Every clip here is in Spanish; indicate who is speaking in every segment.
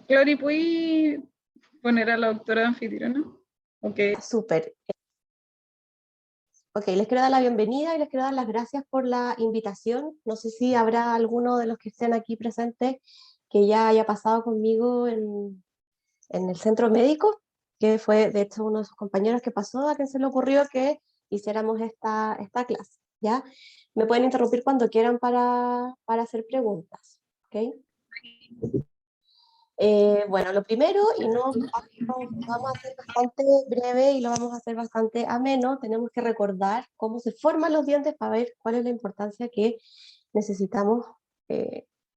Speaker 1: Clori, ¿puedes poner a la doctora anfitriona? Ok.
Speaker 2: Súper. Ok, les quiero dar la bienvenida y les quiero dar las gracias por la invitación. No sé si habrá alguno de los que estén aquí presentes que ya haya pasado conmigo en el centro médico, que fue de hecho uno de sus compañeros que pasó, a quien se le ocurrió que hiciéramos esta clase, ¿ya? Me pueden interrumpir cuando quieran para hacer preguntas, ¿ok? Bueno, lo primero, y no lo vamos a hacer bastante breve y lo vamos a hacer bastante ameno, tenemos que recordar cómo se forman los dientes para ver cuál es la importancia que necesitamos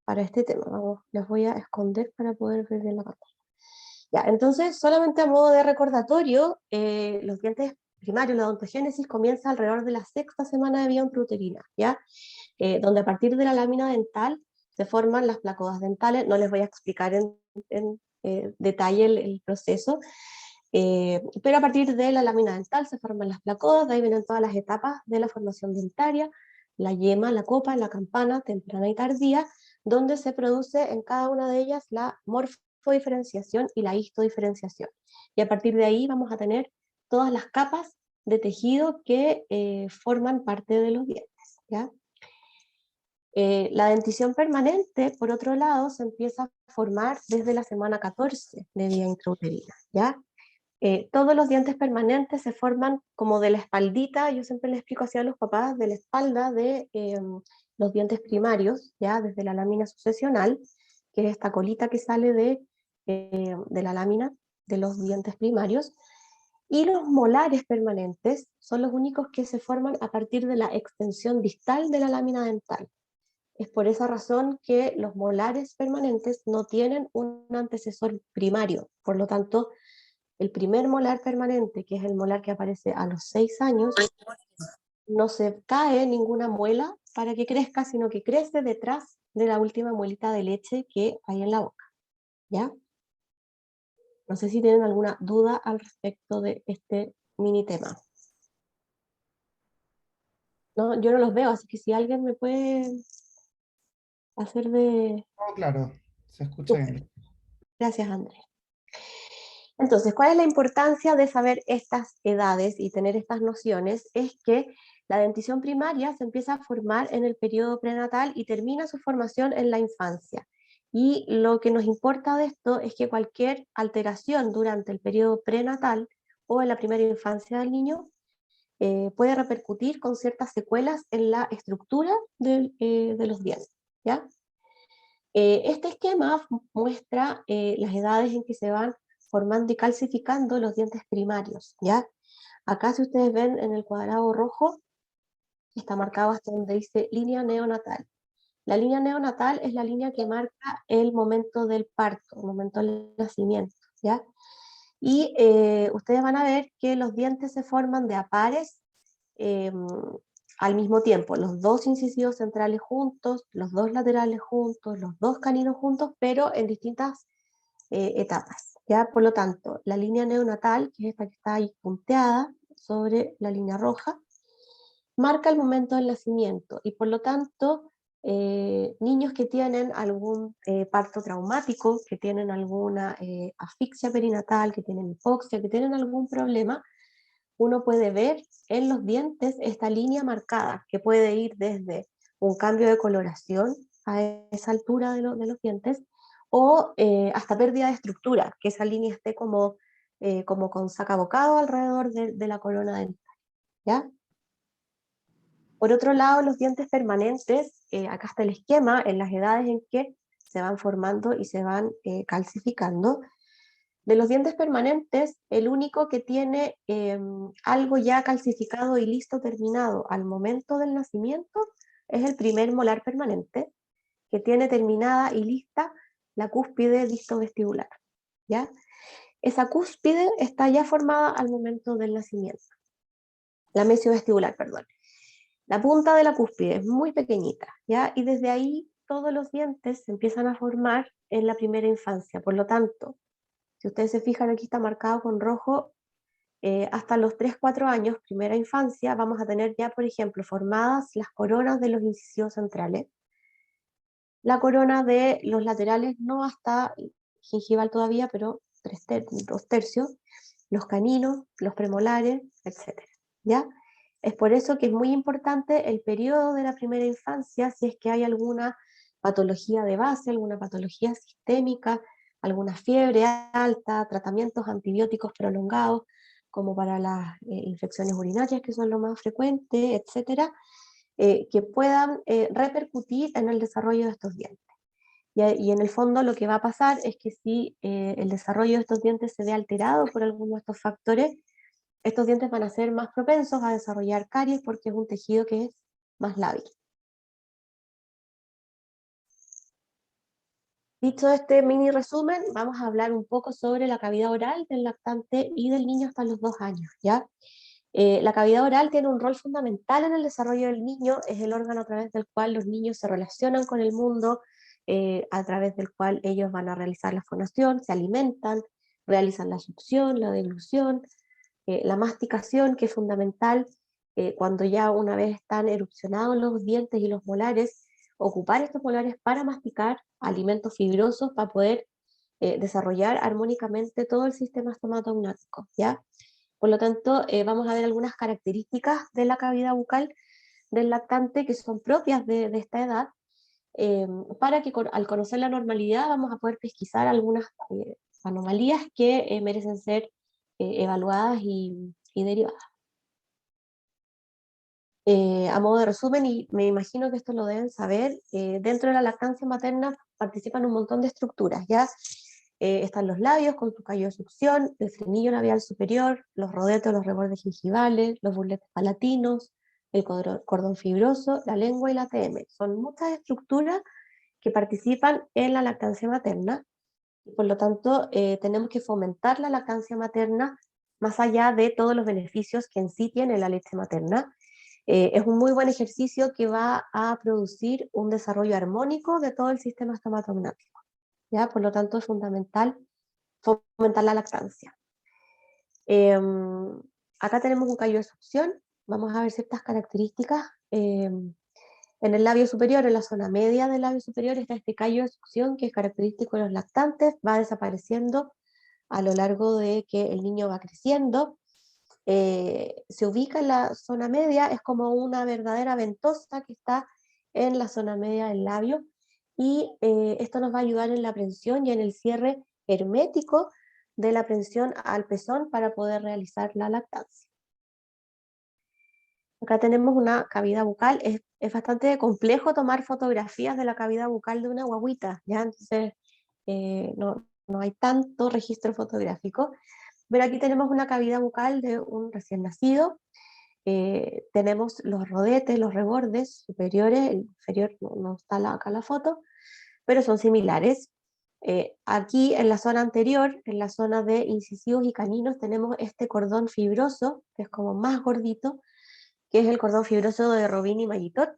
Speaker 2: para este tema. Vamos, los voy a esconder para poder ver bien la pantalla. Ya, entonces, solamente a modo de recordatorio, los dientes primarios, la odontogénesis comienza alrededor de la sexta semana de vida intrauterina, ¿ya? Donde a partir de la lámina dental se forman las placodas dentales. No les voy a explicar en detalle el proceso, pero a partir de la lámina dental se forman las placodas, de ahí vienen todas las etapas de la formación dentaria, la yema, la copa, la campana, temprana y tardía, donde se produce en cada una de ellas la morfodiferenciación y la histodiferenciación. Y a partir de ahí vamos a tener todas las capas de tejido que forman parte de los dientes, ¿ya? La dentición permanente, por otro lado, se empieza a formar desde la semana 14 de vida intrauterina, ¿ya? Todos los dientes permanentes se forman como de la espaldita, yo siempre les explico así a los papás, de la espalda de los dientes primarios, ¿ya? Desde la lámina sucesional, que es esta colita que sale de la lámina de los dientes primarios, y los molares permanentes son los únicos que se forman a partir de la extensión distal de la lámina dental. Es por esa razón que los molares permanentes no tienen un antecesor primario. Por lo tanto, el primer molar permanente, que es el molar que aparece a los 6 años, no se cae ninguna muela para que crezca, sino que crece detrás de la última muelita de leche que hay en la boca, ¿ya? No sé si tienen alguna duda al respecto de este mini tema. No, yo no los veo, así que si alguien me puede hacer de...
Speaker 3: Oh, claro, se escucha bien.
Speaker 2: Gracias, Andrés. Entonces, ¿cuál es la importancia de saber estas edades y tener estas nociones? Es que la dentición primaria se empieza a formar en el periodo prenatal y termina su formación en la infancia. Y lo que nos importa de esto es que cualquier alteración durante el periodo prenatal o en la primera infancia del niño puede repercutir con ciertas secuelas en la estructura de los dientes, ¿ya? Este esquema muestra las edades en que se van formando y calcificando los dientes primarios, ¿ya? Acá si ustedes ven en el cuadrado rojo, está marcado hasta donde dice línea neonatal. La línea neonatal es la línea que marca el momento del parto, el momento del nacimiento, ¿ya? Y ustedes van a ver que los dientes se forman de a pares eh, al mismo tiempo, los dos incisivos centrales juntos, los dos laterales juntos, los dos caninos juntos, pero en distintas etapas, ¿ya? Por lo tanto, la línea neonatal, que es esta que está ahí punteada sobre la línea roja, marca el momento del nacimiento y por lo tanto, niños que tienen algún parto traumático, que tienen alguna asfixia perinatal, que tienen hipoxia, que tienen algún problema, uno puede ver en los dientes esta línea marcada, que puede ir desde un cambio de coloración a esa altura de los dientes, o hasta pérdida de estructura, que esa línea esté como con sacabocado alrededor de la corona dental, ¿ya? Por otro lado, los dientes permanentes, acá está el esquema, en las edades en que se van formando y se van calcificando. De los dientes permanentes, el único que tiene algo ya calcificado y listo, terminado al momento del nacimiento, es el primer molar permanente, que tiene terminada y lista la cúspide distovestibular, ¿ya? Esa cúspide está ya formada al momento del nacimiento, la mesiovestibular, perdón. La punta de la cúspide es muy pequeñita, ¿ya? Y desde ahí todos los dientes se empiezan a formar en la primera infancia. Por lo tanto, si ustedes se fijan, aquí está marcado con rojo, hasta los 3-4 años, primera infancia, vamos a tener ya, por ejemplo, formadas las coronas de los incisivos centrales. La corona de los laterales no hasta gingival todavía, pero 2/3, los caninos, los premolares, etc. ¿Ya? Es por eso que es muy importante el periodo de la primera infancia, si es que hay alguna patología de base, alguna patología sistémica, alguna fiebre alta, tratamientos antibióticos prolongados, como para las infecciones urinarias, que son lo más frecuente, etcétera, que puedan repercutir en el desarrollo de estos dientes. Y en el fondo lo que va a pasar es que si el desarrollo de estos dientes se ve alterado por alguno de estos factores, estos dientes van a ser más propensos a desarrollar caries porque es un tejido que es más lábil. Dicho este mini resumen, vamos a hablar un poco sobre la cavidad oral del lactante y del niño hasta los 2 años, ¿ya? La cavidad oral tiene un rol fundamental en el desarrollo del niño, es el órgano a través del cual los niños se relacionan con el mundo, a través del cual ellos van a realizar la fonación, se alimentan, realizan la succión, la deglución, la masticación, que es fundamental cuando ya una vez están erupcionados los dientes y los molares, ocupar estos molares para masticar alimentos fibrosos para poder desarrollar armónicamente todo el sistema estomatognático, ¿ya? Por lo tanto, vamos a ver algunas características de la cavidad bucal del lactante que son propias de esta edad, para que al conocer la normalidad vamos a poder pesquisar algunas anomalías que merecen ser evaluadas y derivadas. A modo de resumen, y me imagino que esto lo deben saber, dentro de la lactancia materna participan un montón de estructuras, ¿ya? Están los labios con su callo de succión, el frenillo labial superior, los rodetos, los rebordes gingivales, los burletes palatinos, el cordón fibroso, la lengua y la TM. Son muchas estructuras que participan en la lactancia materna, y por lo tanto tenemos que fomentar la lactancia materna más allá de todos los beneficios que en sí tiene la leche materna. Es un muy buen ejercicio que va a producir un desarrollo armónico de todo el sistema estomatognático, ¿ya? Por lo tanto, es fundamental fomentar la lactancia. Acá tenemos un callo de succión, vamos a ver ciertas características. En el labio superior, en la zona media del labio superior, está este callo de succión que es característico de los lactantes, va desapareciendo a lo largo de que el niño va creciendo. Se ubica en la zona media, es como una verdadera ventosa que está en la zona media del labio, y esto nos va a ayudar en la prensión y en el cierre hermético de la prensión al pezón para poder realizar la lactancia. Acá tenemos una cavidad bucal, es bastante complejo tomar fotografías de la cavidad bucal de una guagüita, ¿ya? Entonces no hay tanto registro fotográfico, pero aquí tenemos una cavidad bucal de un recién nacido. Tenemos los rodetes, los rebordes superiores, el inferior no está acá la foto, pero son similares. Aquí en la zona anterior, en la zona de incisivos y caninos, tenemos este cordón fibroso, que es como más gordito, que es el cordón fibroso de Robin y Maillitot,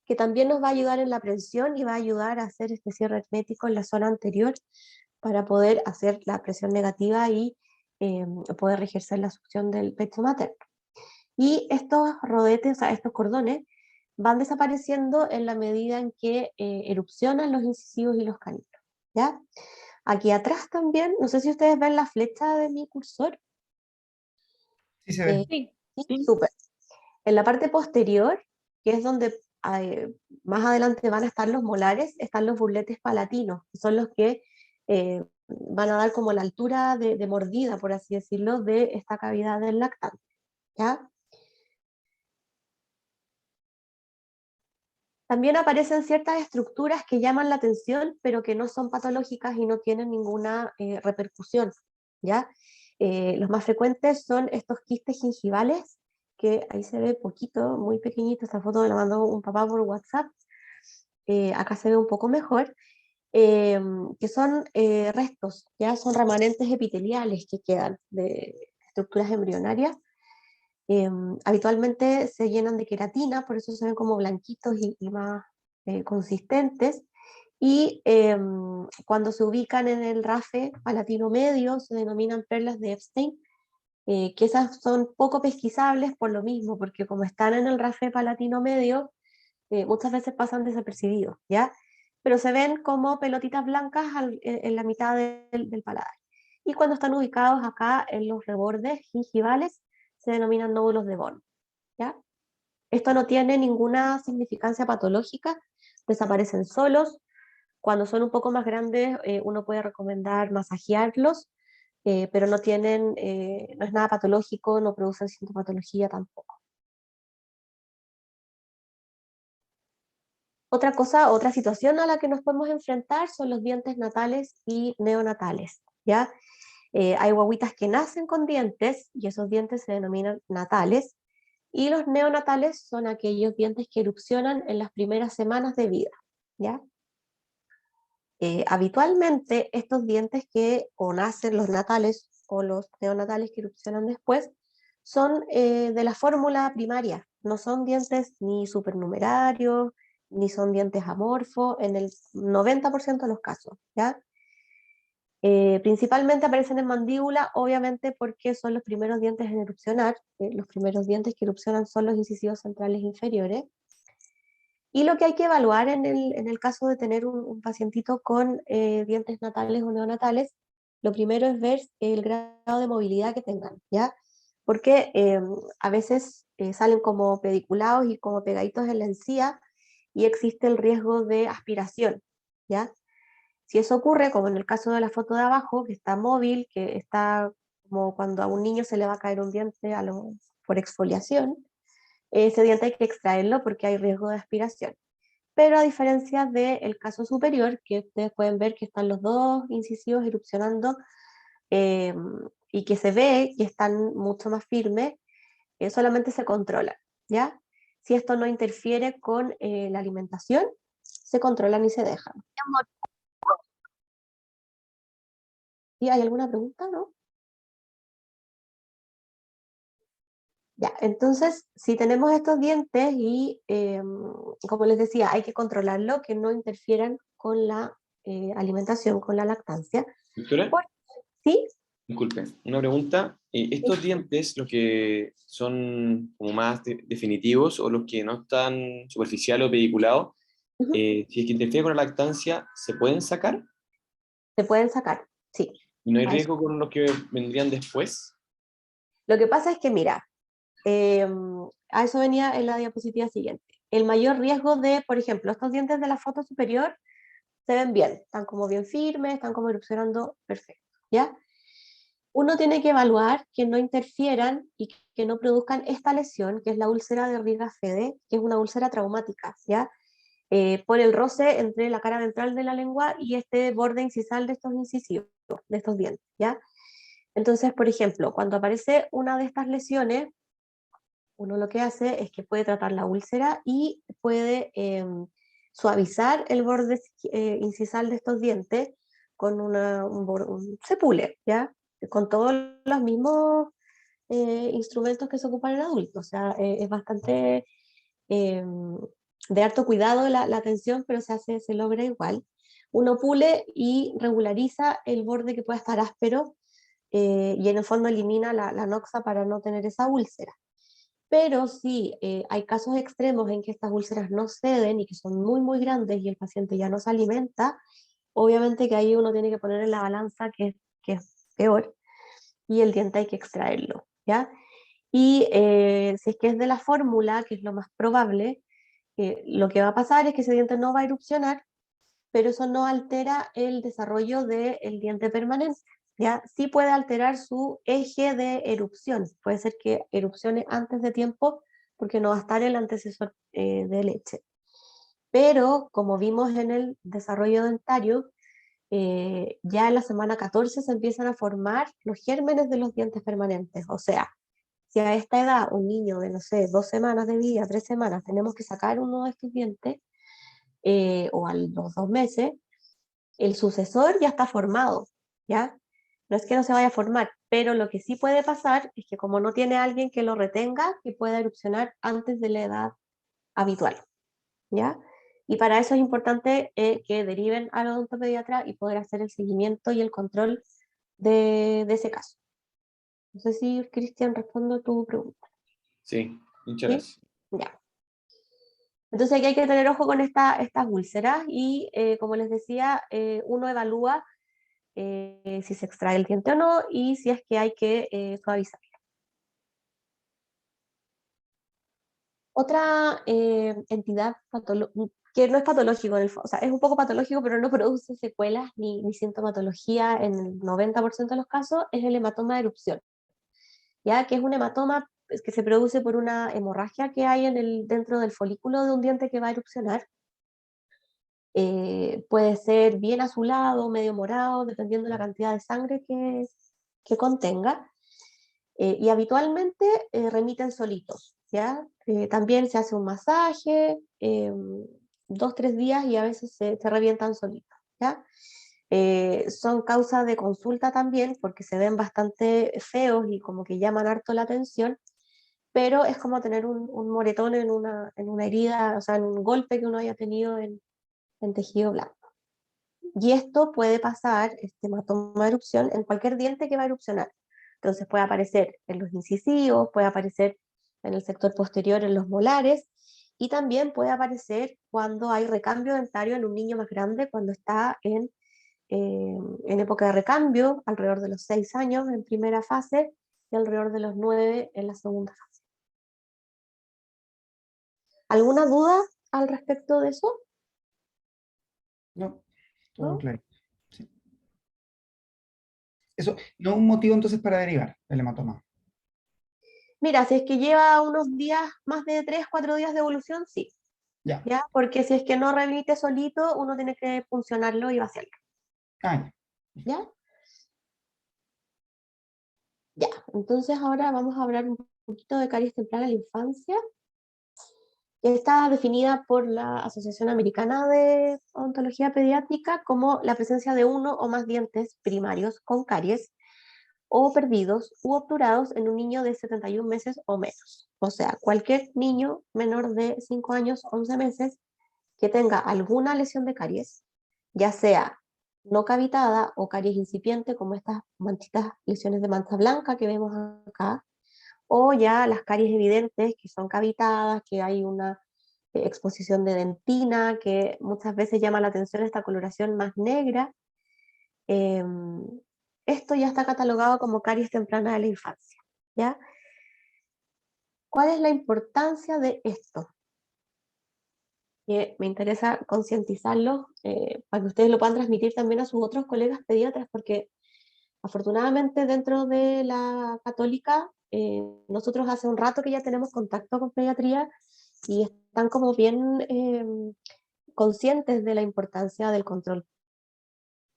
Speaker 2: que también nos va a ayudar en la presión y va a ayudar a hacer este cierre hermético en la zona anterior para poder hacer la presión negativa y poder ejercer la succión del pecho materno. Y estos rodetes, o sea, estos cordones, van desapareciendo en la medida en que erupcionan los incisivos y los caninos, ¿ya? Aquí atrás también, no sé si ustedes ven la flecha de mi cursor.
Speaker 3: Sí se ve.
Speaker 1: Sí.
Speaker 2: Sí, súper. En la parte posterior, que es donde más adelante van a estar los molares, están los burletes palatinos, que son los que van a dar como la altura de mordida, por así decirlo, de esta cavidad del lactante, ¿ya? También aparecen ciertas estructuras que llaman la atención, pero que no son patológicas y no tienen ninguna repercusión, ¿ya? Los más frecuentes son estos quistes gingivales, que ahí se ve poquito, muy pequeñito, esta foto me la mandó un papá por WhatsApp, acá se ve un poco mejor, que son restos, ya son remanentes epiteliales que quedan de estructuras embrionarias. Habitualmente se llenan de queratina, por eso se ven como blanquitos y más consistentes, y cuando se ubican en el rafe palatino medio se denominan perlas de Epstein, que esas son poco pesquisables por lo mismo, porque como están en el rafe palatino medio, muchas veces pasan desapercibidos, ¿ya? pero se ven como pelotitas blancas en la mitad del paladar. Y cuando están ubicados acá en los rebordes gingivales, se denominan nódulos de Von, ¿ya? Esto no tiene ninguna significancia patológica, desaparecen solos. Cuando son un poco más grandes, uno puede recomendar masajearlos, pero no tienen, no es nada patológico, no producen sintomatología tampoco. Otra cosa, otra situación a la que nos podemos enfrentar son los dientes natales y neonatales, ¿ya? Hay guaguitas que nacen con dientes y esos dientes se denominan natales, y los neonatales son aquellos dientes que erupcionan en las primeras semanas de vida, ¿ya? Habitualmente estos dientes que o nacen los natales o los neonatales que erupcionan después son de la fórmula primaria, no son dientes ni supernumerarios, ni son dientes amorfos, en el 90% de los casos, ¿ya? Principalmente aparecen en mandíbula, obviamente porque son los primeros dientes en erupcionar, los primeros dientes que erupcionan son los incisivos centrales inferiores, y lo que hay que evaluar en el caso de tener un pacientito con dientes natales o neonatales, lo primero es ver el grado de movilidad que tengan, ¿ya? Porque a veces salen como pediculados y como pegaditos en la encía, y existe el riesgo de aspiración, ¿ya? Si eso ocurre, como en el caso de la foto de abajo, que está móvil, que está como cuando a un niño se le va a caer un diente por exfoliación, ese diente hay que extraerlo porque hay riesgo de aspiración. Pero a diferencia del caso superior, que ustedes pueden ver que están los dos incisivos erupcionando eh, y que se ve que están mucho más firmes, solamente se controlan, ¿ya? Si esto no interfiere con la alimentación, se controlan y se dejan. ¿Y hay alguna pregunta, no? Ya, entonces, si tenemos estos dientes y, como les decía, hay que controlarlo, que no interfieran con la alimentación, con la lactancia.
Speaker 4: Doctora,
Speaker 2: ¿Sí?
Speaker 4: disculpe, una pregunta. ¿Estos dientes, los que son como más definitivos o los que no están superficiales o pediculados,
Speaker 2: Ujú.
Speaker 4: si es que interfiere con la lactancia, ¿se pueden sacar?
Speaker 2: Se pueden sacar, sí.
Speaker 4: ¿Y no hay
Speaker 2: A eso.
Speaker 4: riesgo con los que vendrían después?
Speaker 2: Lo que pasa es que, mira, eh, a eso venía en la diapositiva siguiente. El mayor riesgo de, por ejemplo, estos dientes de la foto superior se ven bien, están como bien firmes, están como erupcionando perfecto, ¿ya? Uno tiene que evaluar que no interfieran y que no produzcan esta lesión, que es la úlcera de Riga-Fede, que es una úlcera traumática, ¿ya? Por el roce entre la cara ventral de la lengua y este borde incisal de estos incisivos, de estos dientes, ¿ya? Entonces, por ejemplo, cuando aparece una de estas lesiones, uno lo que hace es que puede tratar la úlcera y puede suavizar el borde incisal de estos dientes con un cepule, ¿ya? Con todos los mismos instrumentos que se ocupan en adultos. O sea, es bastante eh, de harto cuidado la atención, pero se logra igual. Uno pule y regulariza el borde que pueda estar áspero, y en el fondo elimina la noxa para no tener esa úlcera. Pero si hay casos extremos en que estas úlceras no ceden y que son muy, muy grandes y el paciente ya no se alimenta, obviamente que ahí uno tiene que poner en la balanza que es peor, y el diente hay que extraerlo, ¿ya? Y si es que es de la fórmula, que es lo más probable, lo que va a pasar es que ese diente no va a erupcionar, pero eso no altera el desarrollo del diente permanente, ¿ya? Sí puede alterar su eje de erupción, puede ser que erupcione antes de tiempo porque no va a estar el antecesor de leche. Pero como vimos en el desarrollo dentario, ya en la semana 14 se empiezan a formar los gérmenes de los dientes permanentes, o sea, si a esta edad un niño de, no sé, 2 semanas de vida, 3 semanas, tenemos que sacar uno de estos dientes, o a los 2 meses, el sucesor ya está formado, ¿ya? No es que no se vaya a formar, pero lo que sí puede pasar es que como no tiene alguien que lo retenga, que pueda erupcionar antes de la edad habitual, ¿ya? Y para eso es importante que deriven al odontopediatra y poder hacer el seguimiento y el control de ese caso. No sé si, Cristian, respondo a tu pregunta.
Speaker 4: Sí, muchas
Speaker 2: ¿Sí?
Speaker 4: gracias.
Speaker 2: Ya. Entonces aquí hay que tener ojo con estas úlceras y como les decía, uno evalúa si se extrae el diente o no y si es que hay que suavizar. Otra entidad que no es patológico, o sea, es un poco patológico, pero no produce secuelas ni sintomatología en el 90% de los casos, es el hematoma de erupción, ¿ya? Que es un hematoma que se produce por una hemorragia que hay dentro del folículo de un diente que va a erupcionar. Puede ser bien azulado, medio morado, dependiendo de la cantidad de sangre que contenga. Y habitualmente remiten solitos, ¿ya? También se hace un masaje, 2-3 días y a veces se revientan solitos, ¿ya? Son causa de consulta también porque se ven bastante feos y como que llaman harto la atención, pero es como tener un moretón en una herida, o sea, en un golpe que uno haya tenido en tejido blanco. Y esto puede pasar, este hematoma de erupción, en cualquier diente que va a erupcionar. Entonces puede aparecer en los incisivos, puede aparecer en el sector posterior, en los molares, y también puede aparecer cuando hay recambio dentario en un niño más grande, cuando está en época de recambio, alrededor de los 6 años en primera fase, y alrededor de los 9 en la segunda fase. ¿Alguna duda al respecto de eso?
Speaker 3: No, todo
Speaker 2: ¿No?
Speaker 3: claro. Sí. Eso, no un motivo entonces para derivar el hematoma.
Speaker 2: Mira, si es que lleva unos días, más de 3-4 días de evolución, sí.
Speaker 3: Ya.
Speaker 2: ¿Ya? Porque si es que no remite solito, uno tiene que funcionarlo y vaciarlo.
Speaker 3: Ah,
Speaker 2: ¿Ya? Ya. Entonces ahora vamos a hablar un poquito de caries temprana en la infancia. Está definida por la Asociación Americana de Odontología Pediátrica como la presencia de uno o más dientes primarios con caries o perdidos u obturados en un niño de 71 meses o menos. O sea, cualquier niño menor de 5 años, 11 meses, que tenga alguna lesión de caries, ya sea no cavitada o caries incipiente, como estas manchitas, lesiones de mancha blanca que vemos acá, o ya las caries evidentes, que son cavitadas, que hay una exposición de dentina, que muchas veces llama la atención esta coloración más negra. Eh, Esto ya está catalogado como caries temprana de la infancia, ¿ya? ¿Cuál es la importancia de esto? Que me interesa concientizarlo para que ustedes lo puedan transmitir también a sus otros colegas pediatras, porque afortunadamente dentro de la católica, nosotros hace un rato que ya tenemos contacto con pediatría y están como bien conscientes de la importancia del control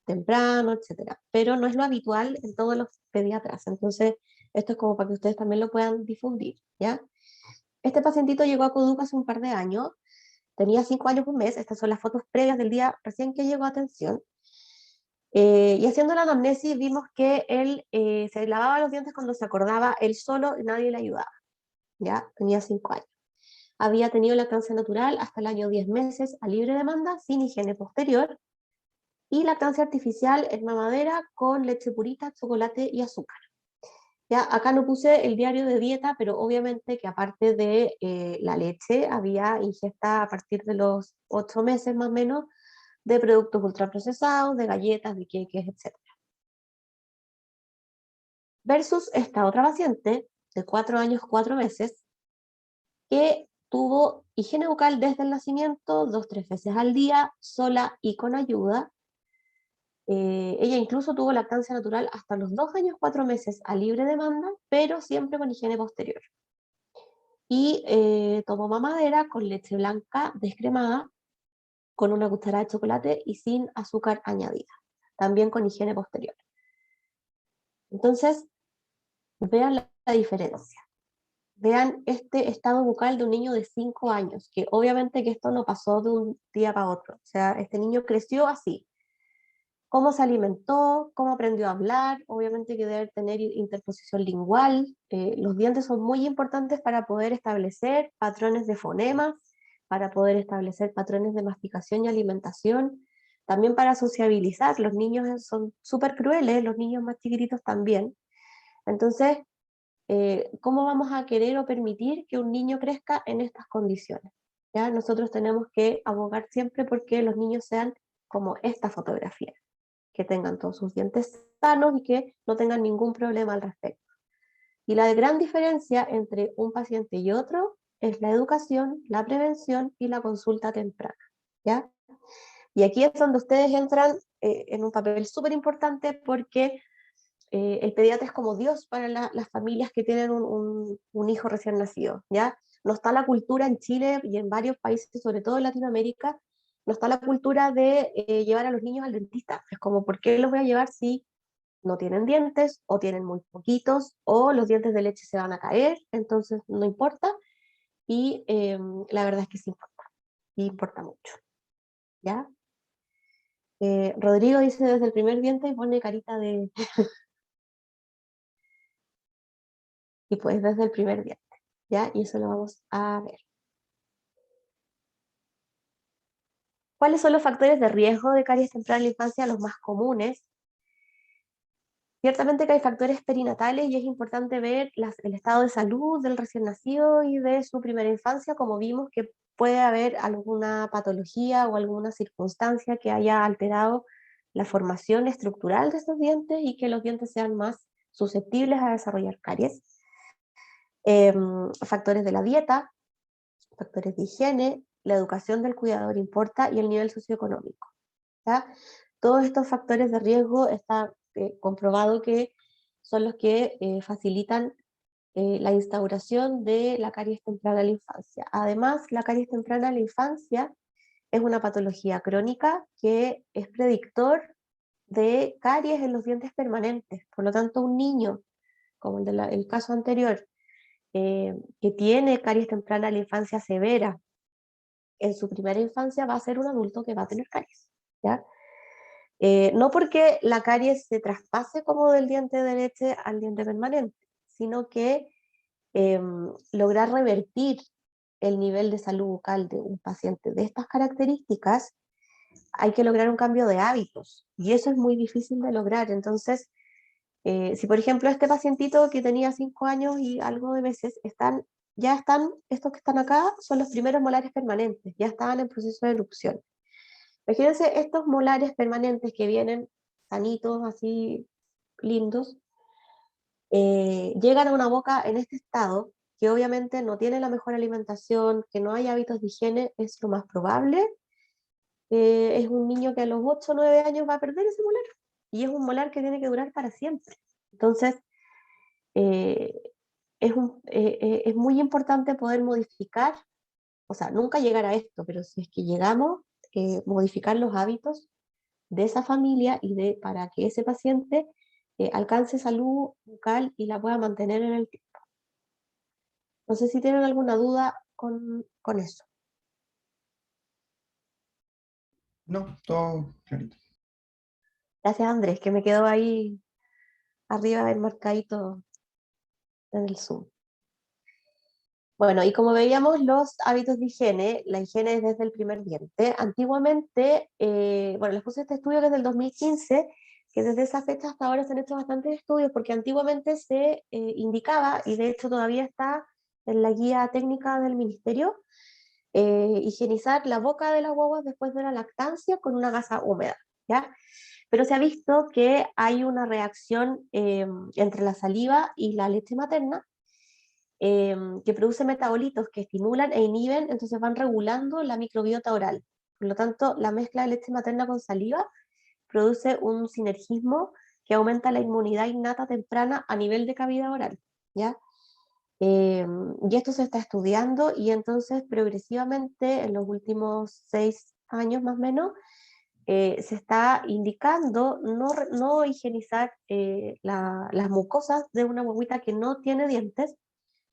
Speaker 2: temprano, etcétera, pero no es lo habitual en todos los pediatras, entonces esto es como para que ustedes también lo puedan difundir, ¿ya? Este pacientito llegó a Coduca hace un par de años. Tenía 5 años, un mes. Estas son las fotos previas del día recién que llegó a atención. Y haciendo la anamnesis vimos que él se lavaba los dientes cuando se acordaba él solo y nadie le ayudaba. Ya tenía 5 años. Había tenido lactancia natural hasta el año 10 meses a libre demanda, sin higiene posterior, y lactancia artificial en mamadera con leche purita, chocolate y azúcar. Ya, acá no puse el diario de dieta, pero obviamente que aparte de la leche, había ingesta a partir de los 8 meses más o menos de productos ultraprocesados, de galletas, de queques, etc. Versus esta otra paciente de 4 años, 4 meses, que tuvo higiene bucal desde el nacimiento, 2-3 veces al día, sola y con ayuda. Ella incluso tuvo lactancia natural hasta los 2 años, 4 meses a libre demanda, pero siempre con higiene posterior. Y tomó mamadera con leche blanca descremada, con una cucharada de chocolate y sin azúcar añadida, también con higiene posterior. Entonces, vean la diferencia. Vean este estado bucal de un niño de 5 años, que obviamente que esto no pasó de un día para otro. O sea, este niño creció así. Cómo se alimentó, cómo aprendió a hablar, obviamente que debe tener interposición lingual. Los dientes son muy importantes para poder establecer patrones de fonemas, para poder establecer patrones de masticación y alimentación, también para sociabilizar. Los niños son súper crueles, los niños más chiquititos también. Entonces, ¿cómo vamos a querer o permitir que un niño crezca en estas condiciones? ¿ya? Nosotros tenemos que abogar siempre porque los niños sean como esta fotografía, que tengan todos sus dientes sanos y que no tengan ningún problema al respecto. Y la gran diferencia entre un paciente y otro es la educación, la prevención y la consulta temprana, ¿ya? Y aquí es donde ustedes entran en un papel súper importante porque el pediatra es como Dios para las familias que tienen un hijo recién nacido, ¿ya? No está la cultura en Chile y en varios países, sobre todo en Latinoamérica, no está la cultura de llevar a los niños al dentista. Es como, ¿por qué los voy a llevar si no tienen dientes o tienen muy poquitos o los dientes de leche se van a caer? Entonces no importa y la verdad es que sí importa, y importa mucho, ¿ya? Rodrigo dice desde el primer diente y pone carita de... y pues desde el primer diente, ¿ya? Y eso lo vamos a ver. ¿Cuáles son los factores de riesgo de caries temprana en la infancia, los más comunes? Ciertamente que hay factores perinatales y es importante ver el estado de salud del recién nacido y de su primera infancia, como vimos que puede haber alguna patología o alguna circunstancia que haya alterado la formación estructural de estos dientes y que los dientes sean más susceptibles a desarrollar caries. Factores de la dieta, factores de higiene, la educación del cuidador importa y el nivel socioeconómico, ¿ya? Todos estos factores de riesgo está comprobado que son los que facilitan la instauración de la caries temprana en la infancia. Además, la caries temprana en la infancia es una patología crónica que es predictor de caries en los dientes permanentes. Por lo tanto, un niño, como el caso anterior, que tiene caries temprana en la infancia severa, en su primera infancia va a ser un adulto que va a tener caries, ¿ya? No porque la caries se traspase como del diente de leche al diente permanente, sino que lograr revertir el nivel de salud bucal de un paciente de estas características, hay que lograr un cambio de hábitos, y eso es muy difícil de lograr. Entonces, si por ejemplo este pacientito que tenía 5 años y algo de meses, ya están, estos que están acá son los primeros molares permanentes, ya estaban en proceso de erupción. Imagínense estos molares permanentes que vienen sanitos, así lindos, llegan a una boca en este estado, que obviamente no tiene la mejor alimentación, que no hay hábitos de higiene, es lo más probable. Es un niño que a los 8 o 9 años va a perder ese molar, y es un molar que tiene que durar para siempre. Entonces, eh, es muy importante poder modificar, o sea, nunca llegar a esto, pero si es que llegamos, modificar los hábitos de esa familia para que ese paciente alcance salud bucal y la pueda mantener en el tiempo. No sé si tienen alguna duda con eso.
Speaker 3: No, todo clarito.
Speaker 2: Gracias, Andrés, que me quedó ahí arriba enmarcadito en el Zoom. Bueno, y como veíamos, los hábitos de higiene, la higiene es desde el primer diente. Antiguamente, bueno, les puse este estudio que es del 2015, que desde esa fecha hasta ahora se han hecho bastantes estudios, porque antiguamente se indicaba, y de hecho todavía está en la guía técnica del ministerio, higienizar la boca de las guaguas después de la lactancia con una gasa húmeda, ¿ya? Pero se ha visto que hay una reacción entre la saliva y la leche materna, que produce metabolitos que estimulan e inhiben, entonces van regulando la microbiota oral. Por lo tanto, la mezcla de leche materna con saliva produce un sinergismo que aumenta la inmunidad innata temprana a nivel de cavidad oral, ¿ya? Y esto se está estudiando, y entonces progresivamente en los últimos 6 años más o menos se está indicando no higienizar las mucosas de una guaguita que no tiene dientes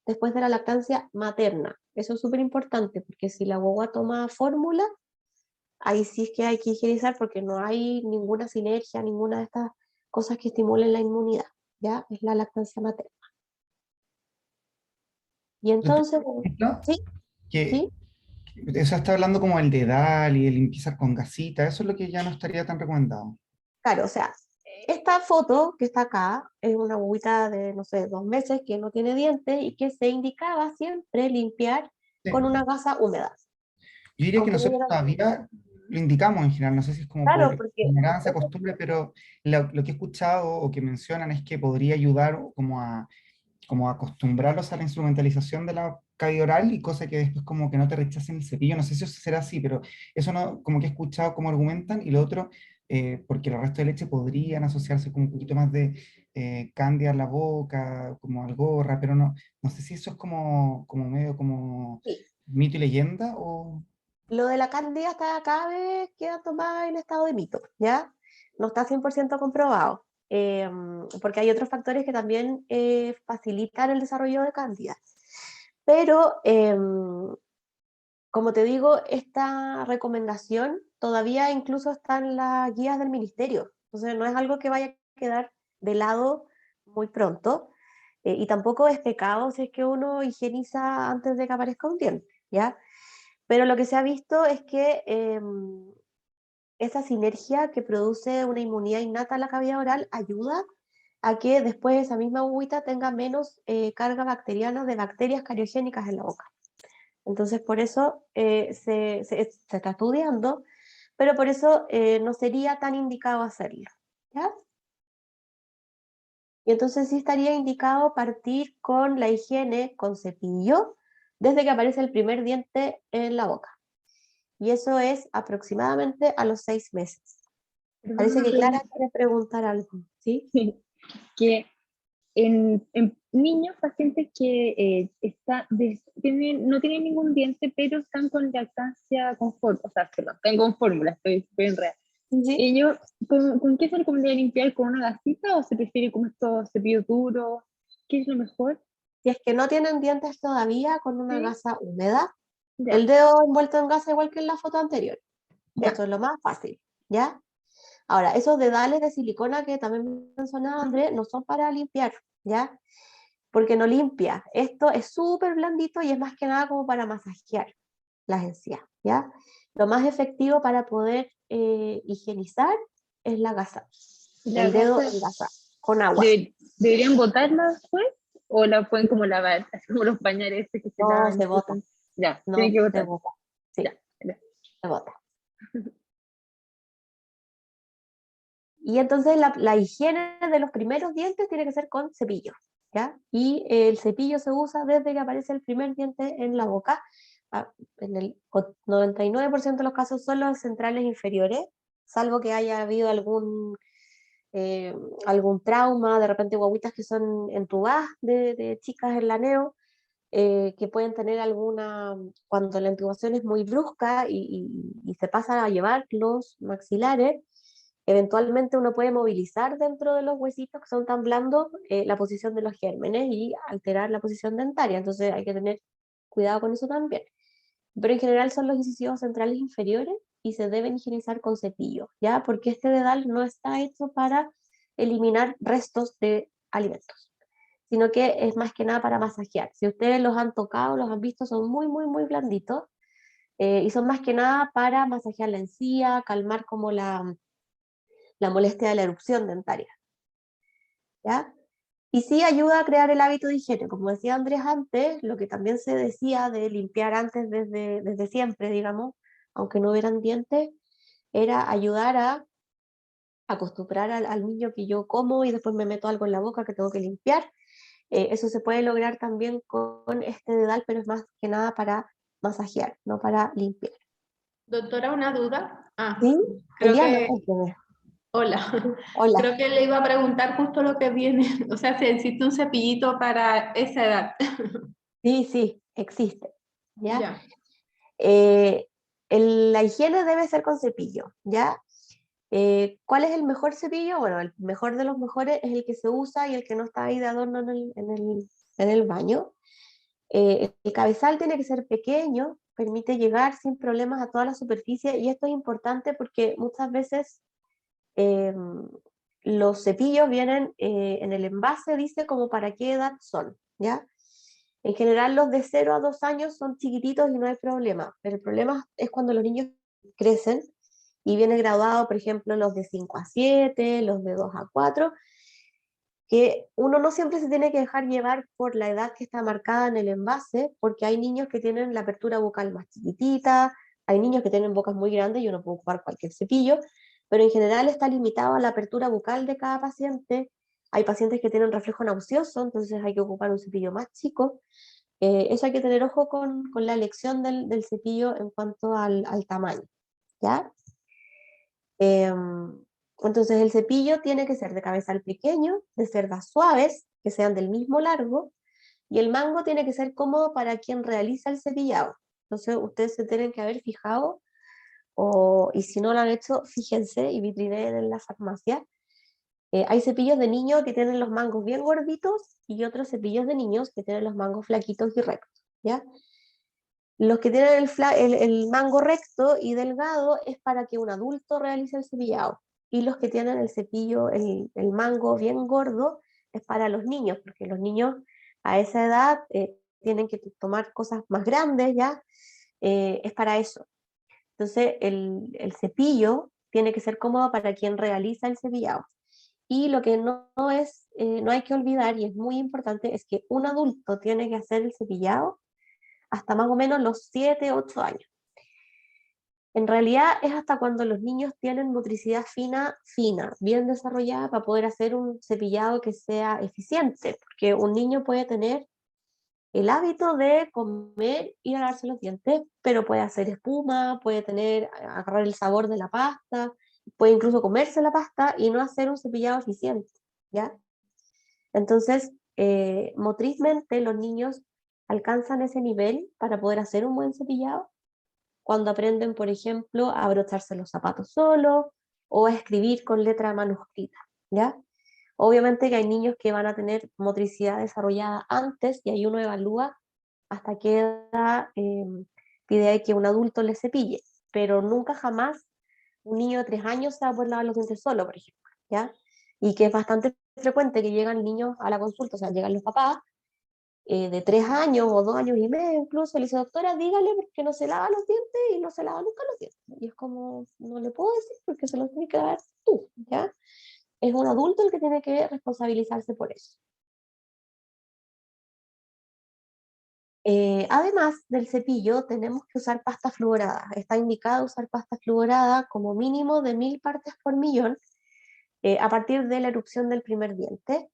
Speaker 2: después de la lactancia materna. Eso es súper importante, porque si la guagua toma fórmula, ahí sí es que hay que higienizar, porque no hay ninguna sinergia, ninguna de estas cosas que estimulen la inmunidad, ¿ya? Es la lactancia materna. Y entonces,
Speaker 3: Ejemplo,
Speaker 2: sí,
Speaker 3: que
Speaker 2: sí,
Speaker 3: eso está hablando como el dedal y el limpiezar con gasita, eso es lo que ya no estaría tan recomendado.
Speaker 2: claro, o sea, esta foto que está acá es una guaguita de, no sé, 2 meses que no tiene dientes y que se indicaba siempre limpiar
Speaker 3: Sí,
Speaker 2: con una gasa húmeda.
Speaker 3: Yo diría que
Speaker 2: aunque no
Speaker 3: nosotros
Speaker 2: hubieran dientes.
Speaker 3: todavía lo indicamos en general, no sé si es como
Speaker 2: Claro,
Speaker 3: por
Speaker 2: porque
Speaker 3: ignorancia, costumbre, pero lo que he escuchado o que mencionan es que podría ayudar como a acostumbrarlos a la instrumentalización de la cavidad oral y cosa que después como que no te rechacen el cepillo. No sé si eso será así, pero eso no, como que he escuchado cómo argumentan. Y lo otro, porque el resto de leche podrían asociarse con un poquito más de cándida en la boca, como algorra, pero no sé si eso es como medio como
Speaker 2: sí,
Speaker 3: mito y leyenda o...
Speaker 2: lo de la cándida está cada vez quedando más en estado de mito, ¿ya? No está 100% comprobado, porque hay otros factores que también facilitan el desarrollo de cándida. Pero, como te digo, esta recomendación todavía incluso está en las guías del ministerio, entonces no es algo que vaya a quedar de lado muy pronto, y tampoco es pecado si es que uno higieniza antes de que aparezca un diente, ¿ya? Pero lo que se ha visto es que esa sinergia que produce una inmunidad innata a la cavidad oral ayuda a que después esa misma agüita tenga menos carga bacteriana de bacterias cariogénicas en la boca. Entonces, por eso se está estudiando, pero por eso no sería tan indicado hacerlo, ¿ya? Y entonces sí estaría indicado partir con la higiene con cepillo desde que aparece el primer diente en la boca. Y eso es aproximadamente a los 6 meses.
Speaker 5: Perdón,
Speaker 2: Parece
Speaker 5: una
Speaker 2: que Clara
Speaker 5: pregunta.
Speaker 2: quiere preguntar algo, ¿sí?
Speaker 5: Que en niños, pacientes que no tienen ningún diente, pero están con lactancia con fórmula, o sea, perdón, están con fórmula, estoy enredada.
Speaker 2: Sí.
Speaker 5: ¿Ellos con qué se recomendaría limpiar? ¿Con una gasita o se prefiere con estos cepillos duros? ¿Qué es lo mejor?
Speaker 2: Si es que no tienen dientes todavía, con una
Speaker 5: Sí,
Speaker 2: gasa húmeda,
Speaker 5: ya,
Speaker 2: el dedo envuelto en gasa igual que en la foto anterior.
Speaker 5: ya.
Speaker 2: Esto es lo más fácil, ¿ya? Ahora, esos dedales de silicona que también mencionaba André, no son para limpiar, ¿ya? Porque no limpia. Esto es súper blandito y es más que nada como para masajear las encías, ¿ya? Lo más efectivo para poder higienizar es la gasa,
Speaker 5: ¿La
Speaker 2: el dedo
Speaker 5: gasa
Speaker 2: en gasa, con agua.
Speaker 5: deberían botarla después? ¿O la pueden como lavar? Así como los pañales estos que se
Speaker 2: No
Speaker 5: lavan y
Speaker 2: se
Speaker 5: se
Speaker 2: bota,
Speaker 5: usan. Ya,
Speaker 2: no
Speaker 5: tienen que
Speaker 2: se
Speaker 5: botar.
Speaker 2: bota, sí,
Speaker 5: Ya, ya.
Speaker 2: se bota. Y entonces la higiene de los primeros dientes tiene que ser con cepillo, ¿ya? Y el cepillo se usa desde que aparece el primer diente en la boca. En el 99% de los casos son los centrales inferiores, salvo que haya habido eh, algún trauma, de repente guaguitas que son entubadas de chicas en la neo, que pueden tener cuando la intubación es muy brusca y se pasan a llevar los maxilares, eventualmente uno puede movilizar dentro de los huesitos que son tan blandos la posición de los gérmenes y alterar la posición dentaria, entonces hay que tener cuidado con eso también. Pero en general son los incisivos centrales inferiores y se deben higienizar con cepillo, ¿ya? Porque este dedal no está hecho para eliminar restos de alimentos, sino que es más que nada para masajear. Si ustedes los han tocado, los han visto, son muy, muy, muy blanditos, y son más que nada para masajear la encía, calmar como la molestia de la erupción dentaria, ¿ya? Y sí ayuda a crear el hábito de higiene. Como decía Andrés antes, lo que también se decía de limpiar antes desde siempre, digamos, aunque no hubieran dientes, era ayudar a acostumbrar al niño que yo como y después me meto algo en la boca que tengo que limpiar. Eso se puede lograr también con este dedal, pero es más que nada para masajear, no para limpiar.
Speaker 1: Doctora, una duda.
Speaker 2: ¿Sí?
Speaker 1: Creo
Speaker 2: Eliana,
Speaker 1: que,
Speaker 2: cuénteme.
Speaker 1: hola,
Speaker 2: Hola.
Speaker 1: creo que le iba a preguntar justo lo que viene, o sea, si existe un cepillito para esa edad.
Speaker 2: Sí, sí, existe. ¿Ya?
Speaker 1: Ya,
Speaker 2: Eh, la higiene debe ser con cepillo, ¿ya? ¿Cuál es el mejor cepillo? Bueno, el mejor de los mejores es el que se usa y el que no está ahí de adorno en el baño. El cabezal tiene que ser pequeño, permite llegar sin problemas a toda la superficie y esto es importante porque muchas veces eh, los cepillos vienen en el envase, dice como para qué edad son, ¿ya? En general los de 0 a 2 años son chiquititos y no hay problema, pero el problema es cuando los niños crecen y viene graduado, por ejemplo, los de 5 a 7, los de 2 a 4, que uno no siempre se tiene que dejar llevar por la edad que está marcada en el envase, porque hay niños que tienen la apertura bucal más chiquitita, Hay niños que tienen bocas muy grandes y uno puede ocupar cualquier cepillo, pero en general está limitado a la apertura bucal de cada paciente. Hay pacientes que tienen reflejo nauseoso, entonces hay que ocupar un cepillo más chico. Eso hay que tener ojo con la elección del cepillo en cuanto al tamaño, ¿ya? Entonces el cepillo tiene que ser de cabezal pequeño, de cerdas suaves, que sean del mismo largo, y el mango tiene que ser cómodo para quien realiza el cepillado. Entonces ustedes se tienen que haber fijado, y si no lo han hecho, fíjense y vitrineen en la farmacia. Hay cepillos de niños que tienen los mangos bien gorditos y otros cepillos de niños que tienen los mangos flaquitos y rectos, ¿ya? Los que tienen el mango recto y delgado es para que un adulto realice el cepillado. Y los que tienen el cepillo, el mango bien gordo, es para los niños, porque los niños a esa edad tienen que tomar cosas más grandes, ¿ya? Es para eso. Entonces, el cepillo tiene que ser cómodo para quien realiza el cepillado. Y lo que no hay que olvidar, y es muy importante, es que un adulto tiene que hacer el cepillado hasta más o menos los 7, 8 años. En realidad es hasta cuando los niños tienen motricidad fina, bien desarrollada para poder hacer un cepillado que sea eficiente, porque un niño puede tener el hábito de comer y lavarse los dientes, pero puede hacer espuma, puede agarrar el sabor de la pasta, puede incluso comerse la pasta y no hacer un cepillado eficiente, ¿ya? Entonces, motrizmente los niños alcanzan ese nivel para poder hacer un buen cepillado cuando aprenden, por ejemplo, a abrocharse los zapatos solos o a escribir con letra manuscrita, ¿ya? Obviamente que hay niños que van a tener motricidad desarrollada antes y ahí uno evalúa hasta qué edad pide que un adulto le cepille, pero nunca jamás un niño de 3 años se va a poder lavar los dientes solo, por ejemplo, ¿ya? Y que es bastante frecuente que llegan niños a la consulta, o sea, llegan los papás de 3 años o 2 años y medio incluso, le dice, doctora, dígale porque no se lava los dientes y no se lava nunca los dientes. Y es como, no le puedo decir porque se los tiene que dar tú, ¿ya? Es un adulto el que tiene que responsabilizarse por eso. Además del cepillo, tenemos que usar pasta fluorada. Está indicado usar pasta fluorada como mínimo de 1000 partes por millón a partir de la erupción del primer diente.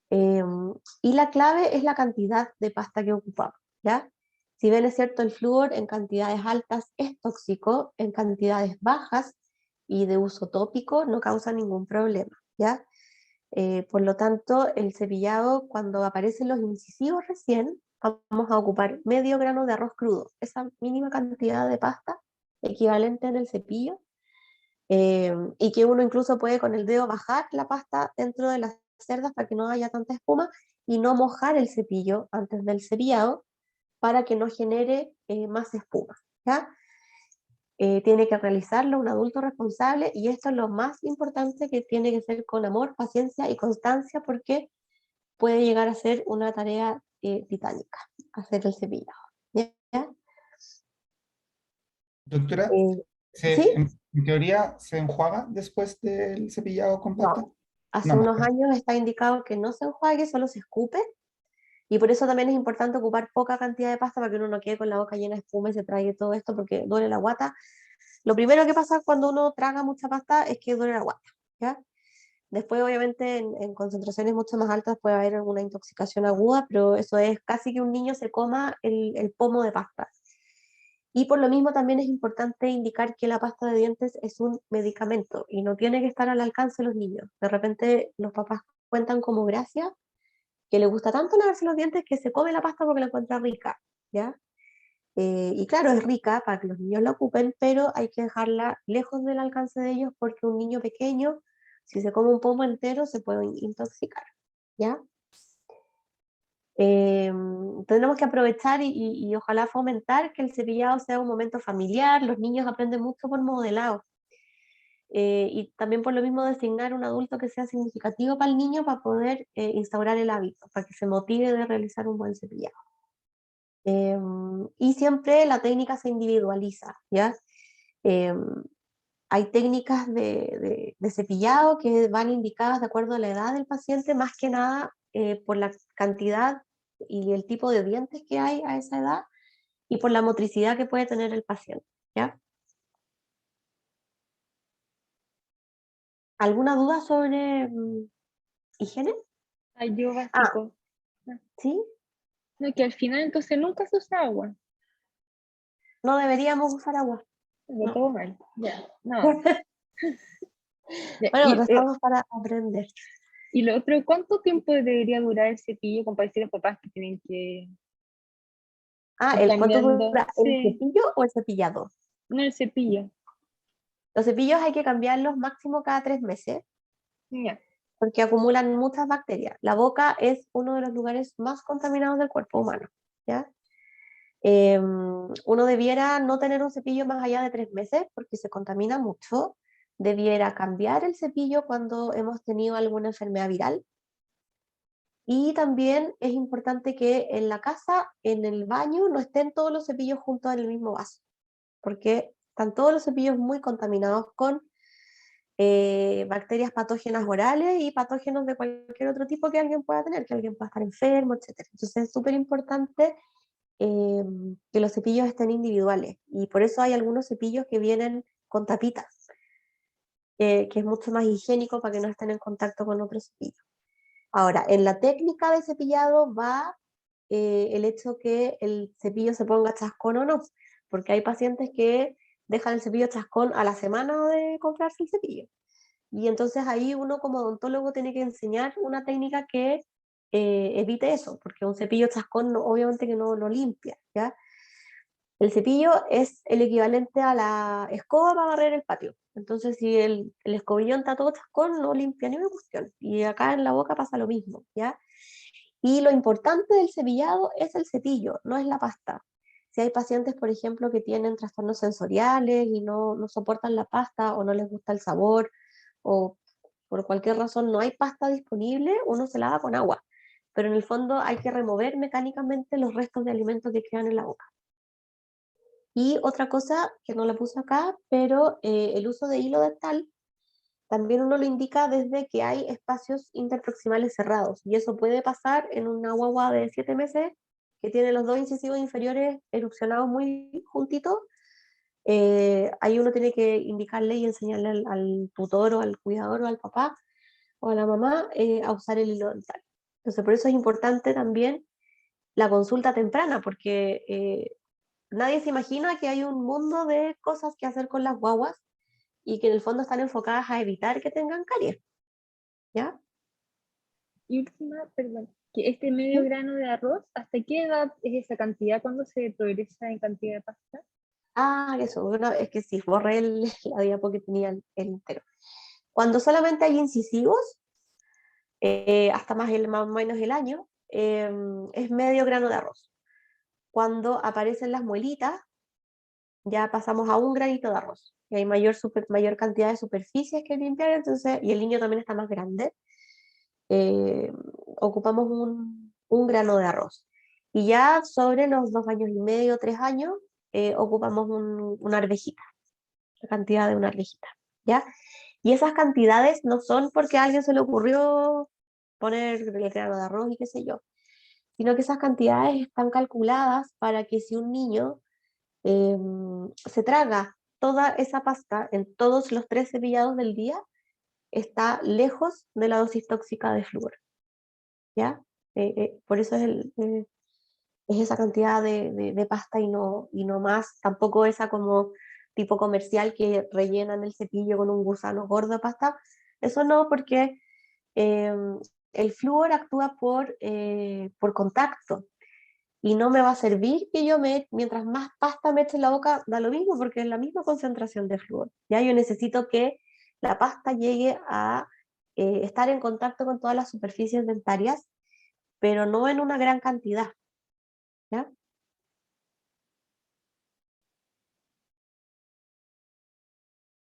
Speaker 2: Y la clave es la cantidad de pasta que ocupamos, ¿ya? Si bien es cierto, el flúor en cantidades altas es tóxico, en cantidades bajas y de uso tópico no causa ningún problema, ¿ya? Por lo tanto, el cepillado, cuando aparecen los incisivos recién, vamos a ocupar medio grano de arroz crudo, esa mínima cantidad de pasta equivalente en el cepillo, y que uno incluso puede con el dedo bajar la pasta dentro de las cerdas para que no haya tanta espuma y no mojar el cepillo antes del cepillado para que no genere más espuma, ¿ya? Tiene que realizarlo un adulto responsable y esto es lo más importante, que tiene que ser con amor, paciencia y constancia porque puede llegar a ser una tarea titánica hacer el cepillado, ¿ya?
Speaker 3: Doctora,
Speaker 2: ¿Sí?
Speaker 3: en teoría, ¿se enjuaga después del cepillado con pasta?
Speaker 2: No. Hace
Speaker 3: No, no.
Speaker 2: unos años está indicado que no se enjuague, solo se escupe. Y por eso también es importante ocupar poca cantidad de pasta para que uno no quede con la boca llena de espuma y se trague todo esto porque duele la guata. Lo primero que pasa cuando uno traga mucha pasta es que duele la guata, ¿ya? Después, obviamente, en concentraciones mucho más altas puede haber alguna intoxicación aguda, pero eso es casi que un niño se coma el pomo de pasta. Y por lo mismo también es importante indicar que la pasta de dientes es un medicamento y no tiene que estar al alcance de los niños. De repente los papás cuentan como gracia que le gusta tanto lavarse los dientes que se come la pasta porque la encuentra rica, ¿ya? Y claro, es rica para que los niños la ocupen, pero hay que dejarla lejos del alcance de ellos porque un niño pequeño, si se come un pomo entero, se puede intoxicar, ¿ya? Tenemos que aprovechar y ojalá fomentar que el cepillado sea un momento familiar, los niños aprenden mucho por modelado. Y también por lo mismo designar un adulto que sea significativo para el niño para poder instaurar el hábito, para que se motive de realizar un buen cepillado. Y siempre la técnica se individualiza, ¿ya? Hay técnicas de cepillado que van indicadas de acuerdo a la edad del paciente, más que nada por la cantidad y el tipo de dientes que hay a esa edad y por la motricidad que puede tener el paciente, ¿ya? ¿Alguna duda sobre higiene?
Speaker 5: Ay, yo básico.
Speaker 2: ¿Sí?
Speaker 5: No, que al final entonces nunca se usa agua.
Speaker 2: No deberíamos usar agua.
Speaker 5: Lo
Speaker 2: No.
Speaker 5: todo mal. Ya, no. Ya,
Speaker 2: Bueno, pero estamos para aprender.
Speaker 5: y lo otro, ¿cuánto tiempo debería durar el cepillo? Como para decir a los papás que tienen que ir
Speaker 2: ¿Cuánto
Speaker 5: cambiando.
Speaker 2: dura el
Speaker 5: Sí,
Speaker 2: cepillo o el cepillado?
Speaker 5: no el cepillo.
Speaker 2: Los cepillos hay que cambiarlos máximo cada 3 meses
Speaker 5: Ya.
Speaker 2: porque acumulan muchas bacterias. La boca es uno de los lugares más contaminados del cuerpo humano, ¿ya? Uno debiera no tener un cepillo más allá de 3 meses porque se contamina mucho. Debiera cambiar el cepillo cuando hemos tenido alguna enfermedad viral. Y también es importante que en la casa, en el baño, no estén todos los cepillos juntos en el mismo vaso, porque están todos los cepillos muy contaminados con bacterias patógenas orales y patógenos de cualquier otro tipo que alguien pueda tener, que alguien pueda estar enfermo, etc. Entonces es súper importante que los cepillos estén individuales, y por eso hay algunos cepillos que vienen con tapitas, que es mucho más higiénico para que no estén en contacto con otros cepillos. Ahora, en la técnica de cepillado va el hecho que el cepillo se ponga chascón o no, porque hay pacientes que dejan el cepillo chascón a la semana de comprarse el cepillo. Y entonces ahí uno como odontólogo tiene que enseñar una técnica que evite eso, porque un cepillo chascón obviamente que no lo limpia, ¿ya? El cepillo es el equivalente a la escoba para barrer el patio. Entonces, si el escobillón está todo chascón, no limpia ni una cuestión. Y acá en la boca pasa lo mismo, ¿ya? Y lo importante del cepillado es el cepillo, no es la pasta. Si hay pacientes, por ejemplo, que tienen trastornos sensoriales y no soportan la pasta o no les gusta el sabor o por cualquier razón no hay pasta disponible, uno se lava con agua. Pero en el fondo hay que remover mecánicamente los restos de alimentos que quedan en la boca. Y otra cosa que no la puse acá, pero el uso de hilo dental también uno lo indica desde que hay espacios interproximales cerrados, y eso puede pasar en una guagua de 7 meses que tiene los dos incisivos inferiores erupcionados muy juntitos. Ahí uno tiene que indicarle y enseñarle al tutor o al cuidador o al papá o a la mamá a usar el hilo dental. Entonces, por eso es importante también la consulta temprana, porque nadie se imagina que hay un mundo de cosas que hacer con las guaguas y que en el fondo están enfocadas a evitar que tengan caries, ¿ya?
Speaker 5: Y última, perdón, que este medio grano de arroz, ¿hasta qué edad es esa cantidad? ¿Cuándo se progresa en cantidad de pasta?
Speaker 2: Eso, bueno, es que sí, borré la diapo que tenía el entero. Cuando solamente hay incisivos, hasta más o menos el año, es medio grano de arroz. Cuando aparecen las muelitas, ya pasamos a un granito de arroz. Y hay mayor cantidad de superficies que limpiar, entonces, y el niño también está más grande, eh, ocupamos un grano de arroz. Y ya sobre los 2 años y medio, 3 años, ocupamos una arvejita, la cantidad de una arvejita, ¿ya? Y esas cantidades no son porque a alguien se le ocurrió poner el grano de arroz y qué sé yo, sino que esas cantidades están calculadas para que si un niño se traga toda esa pasta en todos los 3 cepillados del día, está lejos de la dosis tóxica de flúor, ¿ya? Por eso es esa cantidad de pasta y no más, tampoco esa como tipo comercial que rellenan el cepillo con un gusano gordo de pasta, eso no, porque eh, el flúor actúa por contacto, y no me va a servir que mientras más pasta me eche en la boca, da lo mismo, porque es la misma concentración de flúor. Ya yo necesito que la pasta llegue a estar en contacto con todas las superficies dentarias, pero no en una gran cantidad, ¿ya?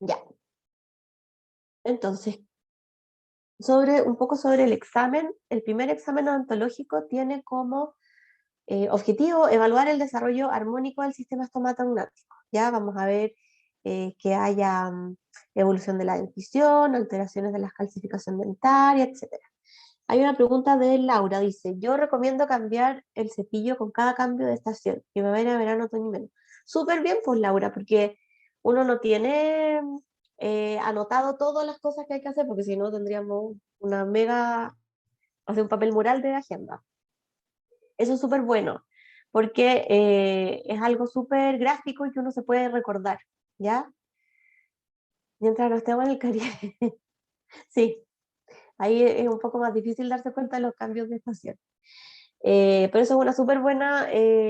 Speaker 2: Ya. Entonces, un poco sobre el examen, el primer examen odontológico tiene como objetivo evaluar el desarrollo armónico del sistema estomatognático. Ya vamos a ver que haya evolución de la dentición, alteraciones de la calcificación dentaria, etc. Hay una pregunta de Laura, dice, yo recomiendo cambiar el cepillo con cada cambio de estación, primavera, verano, otoño y invierno. súper bien, pues Laura, porque uno no tiene anotado todas las cosas que hay que hacer, porque si no tendríamos una mega, o sea, un papel mural de agenda. Eso es súper bueno, porque es algo súper gráfico y que uno se puede recordar, ¿ya? Mientras no estemos en el Caribe. Sí, ahí es un poco más difícil darse cuenta de los cambios de estación. Pero eso es una súper buena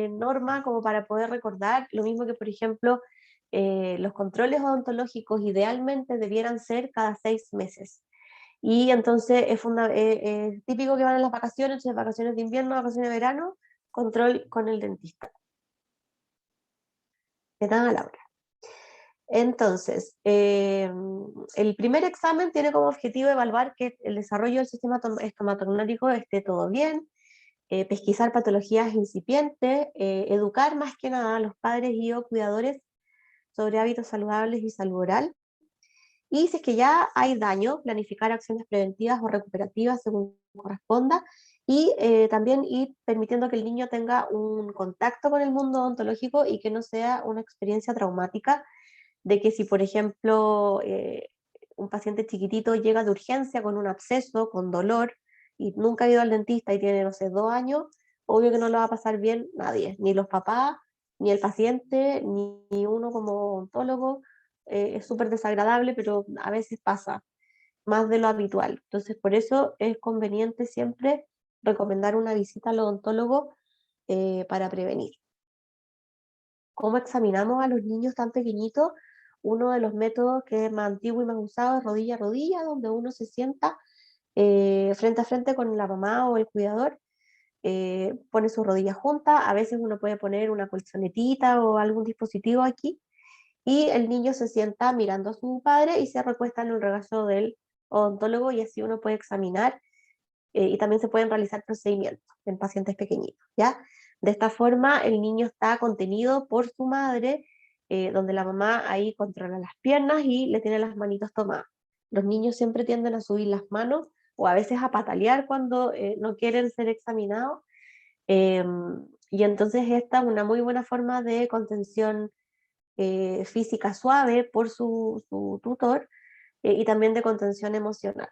Speaker 2: norma como para poder recordar, lo mismo que, por ejemplo, los controles odontológicos idealmente debieran ser cada 6 meses. Y entonces es típico que van en las vacaciones, vacaciones de invierno, vacaciones de verano, control con el dentista. Le dan a Laura. Entonces, el primer examen tiene como objetivo evaluar que el desarrollo del sistema estomatognático esté todo bien, pesquisar patologías incipientes, educar más que nada a los padres y o cuidadores sobre hábitos saludables y salud oral. Y si es que ya hay daño, planificar acciones preventivas o recuperativas según corresponda, y también ir permitiendo que el niño tenga un contacto con el mundo odontológico y que no sea una experiencia traumática, de que si, por ejemplo, un paciente chiquitito llega de urgencia con un absceso, con dolor, y nunca ha ido al dentista y tiene, no sé, 2 años, obvio que no lo va a pasar bien nadie, ni los papás, ni el paciente, ni uno como odontólogo. Es súper desagradable, pero a veces pasa más de lo habitual. Entonces, por eso es conveniente siempre recomendar una visita al odontólogo para prevenir. ¿Cómo examinamos a los niños tan pequeñitos? Uno de los métodos que es más antiguo y más usado es rodilla a rodilla, donde uno se sienta frente a frente con la mamá o el cuidador, pone sus rodillas juntas, a veces uno puede poner una colchonetita o algún dispositivo aquí, y el niño se sienta mirando a su padre y se recuesta en el regazo del odontólogo, y así uno puede examinar y también se pueden realizar procedimientos en pacientes pequeñitos, ¿ya? De esta forma, el niño está contenido por su madre, donde la mamá ahí controla las piernas y le tiene las manitos tomadas. Los niños siempre tienden a subir las manos o a veces a patalear cuando no quieren ser examinados, eh, y entonces esta es una muy buena forma de contención física suave por su tutor, y también de contención emocional.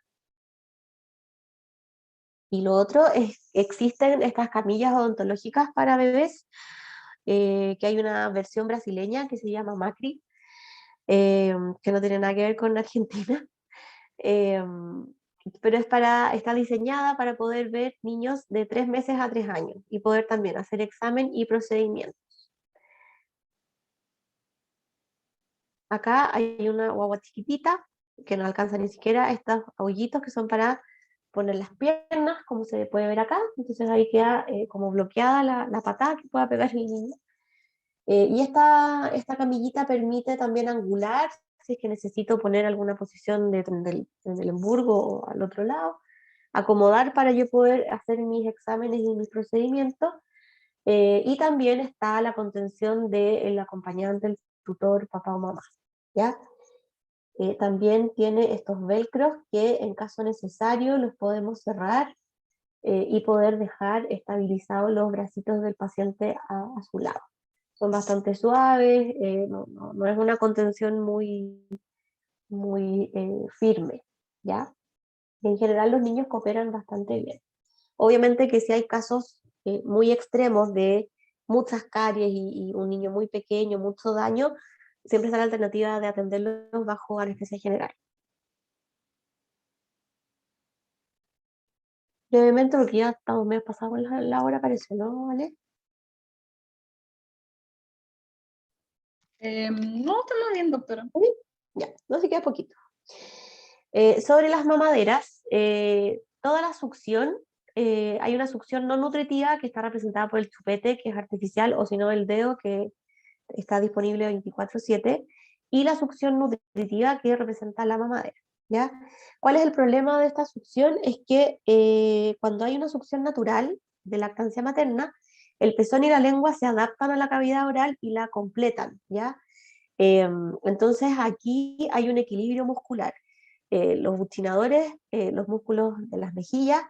Speaker 2: Y lo otro es, existen estas camillas odontológicas para bebés, que hay una versión brasileña que se llama Macri, que no tiene nada que ver con Argentina, eh, pero está diseñada para poder ver niños de 3 meses a 3 años y poder también hacer examen y procedimiento. Acá hay una guagua chiquitita que no alcanza ni siquiera estos aullitos que son para poner las piernas, como se puede ver acá. Entonces ahí queda como bloqueada la patada que pueda pegar el niño. Y esta camillita permite también angular, si es que necesito poner alguna posición del emburgo o al otro lado, acomodar para yo poder hacer mis exámenes y mis procedimientos. Y también está la contención del acompañante, el tutor, papá o mamá, ¿ya? También tiene estos velcros que en caso necesario los podemos cerrar y poder dejar estabilizados los bracitos del paciente a su lado. Son bastante suaves, no es una contención muy firme, ¿ya? En general los niños cooperan bastante bien. Obviamente que si hay casos muy extremos de muchas caries y un niño muy pequeño, mucho daño, siempre está la alternativa de atenderlos bajo anestesia general. Brevemente, porque ya estamos medio pasados con la hora, parece, ¿no, ¿vale?
Speaker 6: No, estamos bien, doctora.
Speaker 2: Ya, no se queda poquito. Sobre las mamaderas, toda la succión, hay una succión no nutritiva que está representada por el chupete, que es artificial, o si no el dedo, que está disponible 24/7, y la succión nutritiva que representa la mamadera, ¿ya? ¿Cuál es el problema de esta succión? Es que cuando hay una succión natural de lactancia materna, el pezón y la lengua se adaptan a la cavidad oral y la completan, ¿ya? Entonces aquí hay un equilibrio muscular. Los buchinadores, los músculos de las mejillas,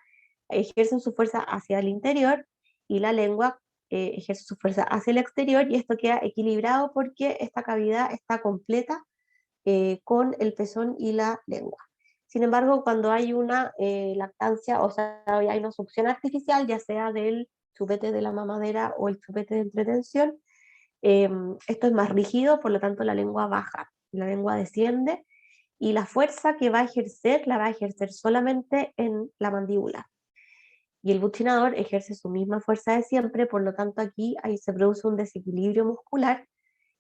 Speaker 2: ejercen su fuerza hacia el interior y la lengua ejerce su fuerza hacia el exterior y esto queda equilibrado porque esta cavidad está completa con el pezón y la lengua. Sin embargo, cuando hay una lactancia, o sea, hay una succión artificial, ya sea del chupete de la mamadera o el chupete de entretención, esto es más rígido, por lo tanto la lengua baja, la lengua desciende y la fuerza que va a ejercer la va a ejercer solamente en la mandíbula. Y el buccinador ejerce su misma fuerza de siempre, por lo tanto aquí ahí se produce un desequilibrio muscular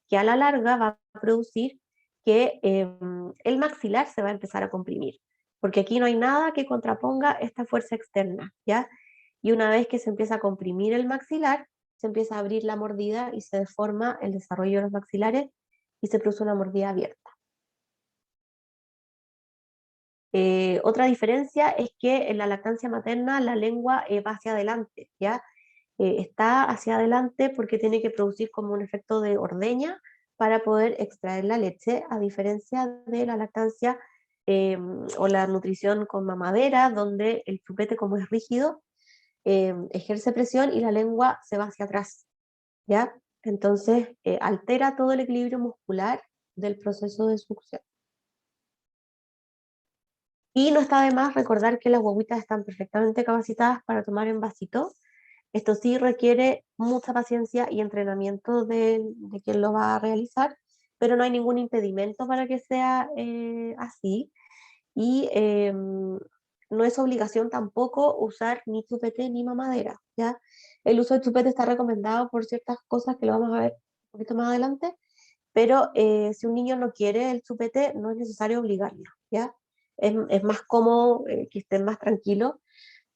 Speaker 2: que a la larga va a producir que el maxilar se va a empezar a comprimir, porque aquí no hay nada que contraponga esta fuerza externa, ¿ya? Y una vez que se empieza a comprimir el maxilar, se empieza a abrir la mordida y se deforma el desarrollo de los maxilares y se produce una mordida abierta. Otra diferencia es que en la lactancia materna la lengua va hacia adelante, ¿ya? Está hacia adelante porque tiene que producir como un efecto de ordeña para poder extraer la leche, a diferencia de la lactancia o la nutrición con mamadera, donde el chupete, como es rígido, ejerce presión y la lengua se va hacia atrás, ¿ya? Entonces altera todo el equilibrio muscular del proceso de succión. Y no está de más recordar que las guaguitas están perfectamente capacitadas para tomar en vasito. Esto sí requiere mucha paciencia y entrenamiento de quien lo va a realizar, pero no hay ningún impedimento para que sea así. Y no es obligación tampoco usar ni chupete ni mamadera, ¿ya? El uso de chupete está recomendado por ciertas cosas que lo vamos a ver un poquito más adelante, pero si un niño no quiere el chupete, no es necesario obligarlo, ¿ya? Es más cómodo que estén más tranquilos,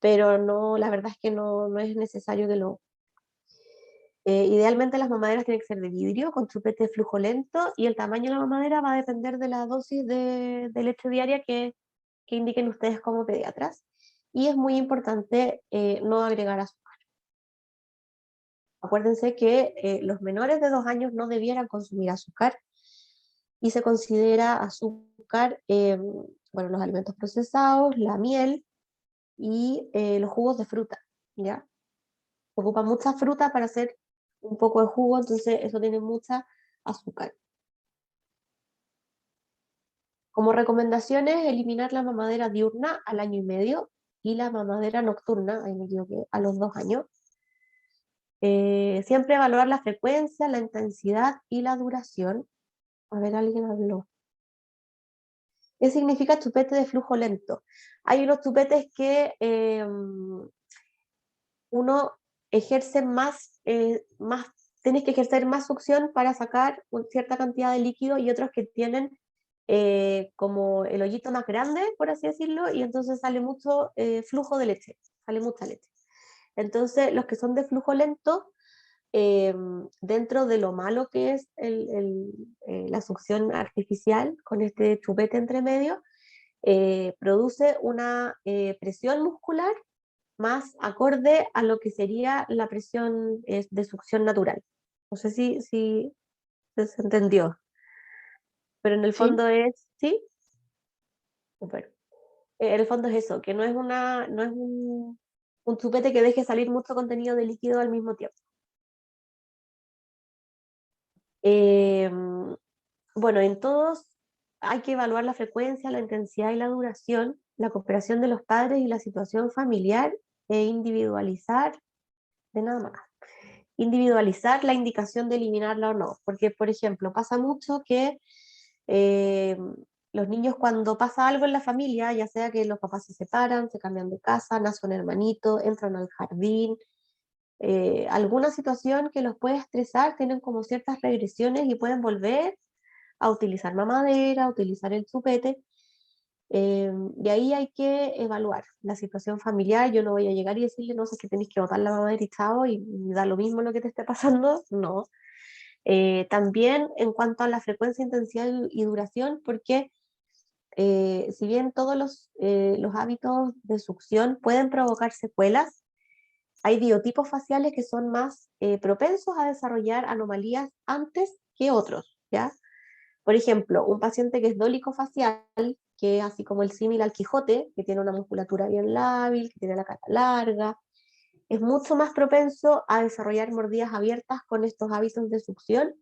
Speaker 2: pero no, la verdad es que no es necesario que lo... idealmente las mamaderas tienen que ser de vidrio, con chupete de flujo lento, y el tamaño de la mamadera va a depender de la dosis de leche diaria que indiquen ustedes como pediatras. Y es muy importante no agregar azúcar. Acuérdense que los menores de 2 años no debieran consumir azúcar, y se considera azúcar, bueno, los alimentos procesados, la miel y los jugos de fruta, ¿ya? Ocupa mucha fruta para hacer un poco de jugo, entonces eso tiene mucha azúcar. Como recomendaciones, eliminar la mamadera diurna al 1 año y medio y la mamadera nocturna, ahí me equivoqué, a los 2 años. Siempre evaluar la frecuencia, la intensidad y la duración. A ver, alguien habló. ¿Qué significa chupete de flujo lento? Hay unos chupetes que uno ejerce más, tienes que ejercer más succión para sacar cierta cantidad de líquido, y otros que tienen como el hoyito más grande, por así decirlo, y entonces sale mucho flujo de leche, sale mucha leche. Entonces, los que son de flujo lento, dentro de lo malo que es la succión artificial con este chupete entre medio, produce una presión muscular más acorde a lo que sería la presión de succión natural. No sé si se entendió, pero en el
Speaker 5: Sí.
Speaker 2: fondo es, ¿sí? Súper. En el fondo es eso, que no es un chupete que deje salir mucho contenido de líquido al mismo tiempo. Bueno, en todos hay que evaluar la frecuencia, la intensidad y la duración, la cooperación de los padres y la situación familiar, e individualizar, de nada más, individualizar la indicación de eliminarla o no, porque por ejemplo pasa mucho que eh, los niños, cuando pasa algo en la familia, ya sea que los papás se separan, se cambian de casa, nace un hermanito, entran al jardín, alguna situación que los puede estresar, tienen como ciertas regresiones y pueden volver a utilizar mamadera, a utilizar el chupete, y ahí hay que evaluar la situación familiar. Yo no voy a llegar y decirle, no sé, que tenés que botar la mamadera y chao, y da lo mismo lo que te esté pasando, no. También en cuanto a la frecuencia, intensidad y duración, porque si bien todos los hábitos de succión pueden provocar secuelas, hay biotipos faciales que son más propensos a desarrollar anomalías antes que otros, ¿ya? Por ejemplo, un paciente que es dólico facial, que así como el símil al Quijote, que tiene una musculatura bien lábil, que tiene la cara larga, es mucho más propenso a desarrollar mordidas abiertas con estos hábitos de succión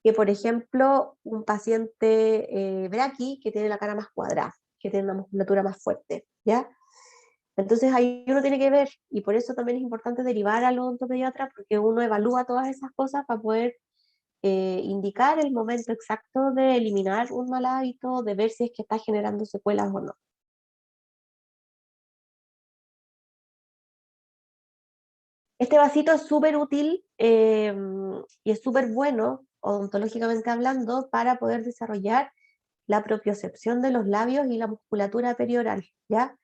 Speaker 2: que, por ejemplo, un paciente braqui que tiene la cara más cuadrada, que tiene una musculatura más fuerte, ¿ya? Entonces ahí uno tiene que ver, y por eso también es importante derivar al odontopediatra, porque uno evalúa todas esas cosas para poder indicar el momento exacto de eliminar un mal hábito, de ver si es que está generando secuelas o no. Este vasito es súper útil y es súper bueno, odontológicamente hablando, para poder desarrollar la propiocepción de los labios y la musculatura perioral, ¿ya?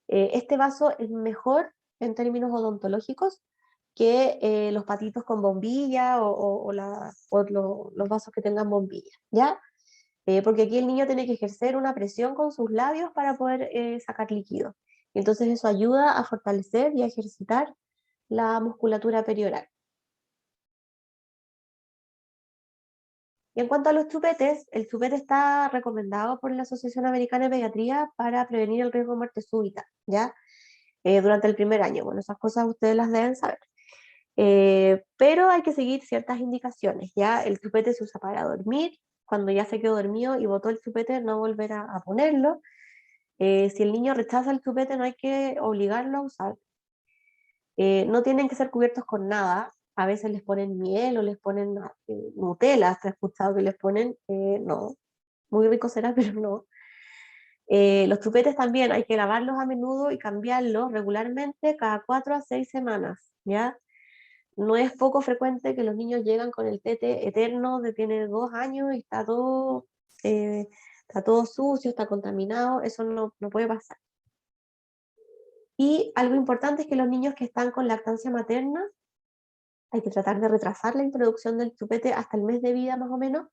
Speaker 2: Este vaso es mejor en términos odontológicos que los patitos con bombilla los vasos que tengan bombilla, ¿ya? Porque aquí el niño tiene que ejercer una presión con sus labios para poder sacar líquido. Y entonces eso ayuda a fortalecer y a ejercitar la musculatura perioral. Y en cuanto a los chupetes, el chupete está recomendado por la Asociación Americana de Pediatría para prevenir el riesgo de muerte súbita, ¿ya? Durante el primer año. Bueno, esas cosas ustedes las deben saber. Pero hay que seguir ciertas indicaciones, ¿ya? El chupete se usa para dormir, cuando ya se quedó dormido y botó el chupete, no volver a ponerlo. Si el niño rechaza el chupete, no hay que obligarlo a usar. No tienen que ser cubiertos con nada. A veces les ponen miel o les ponen Nutella, hasta he escuchado que les ponen, no, muy rico será, pero no. Los chupetes también hay que lavarlos a menudo y cambiarlos regularmente cada 4 a 6 semanas, ¿ya? No es poco frecuente que los niños llegan con el tete eterno de tiene 2 años y está todo sucio, está contaminado, eso no puede pasar. Y algo importante es que los niños que están con lactancia materna, hay que tratar de retrasar la introducción del chupete hasta el mes de vida más o menos,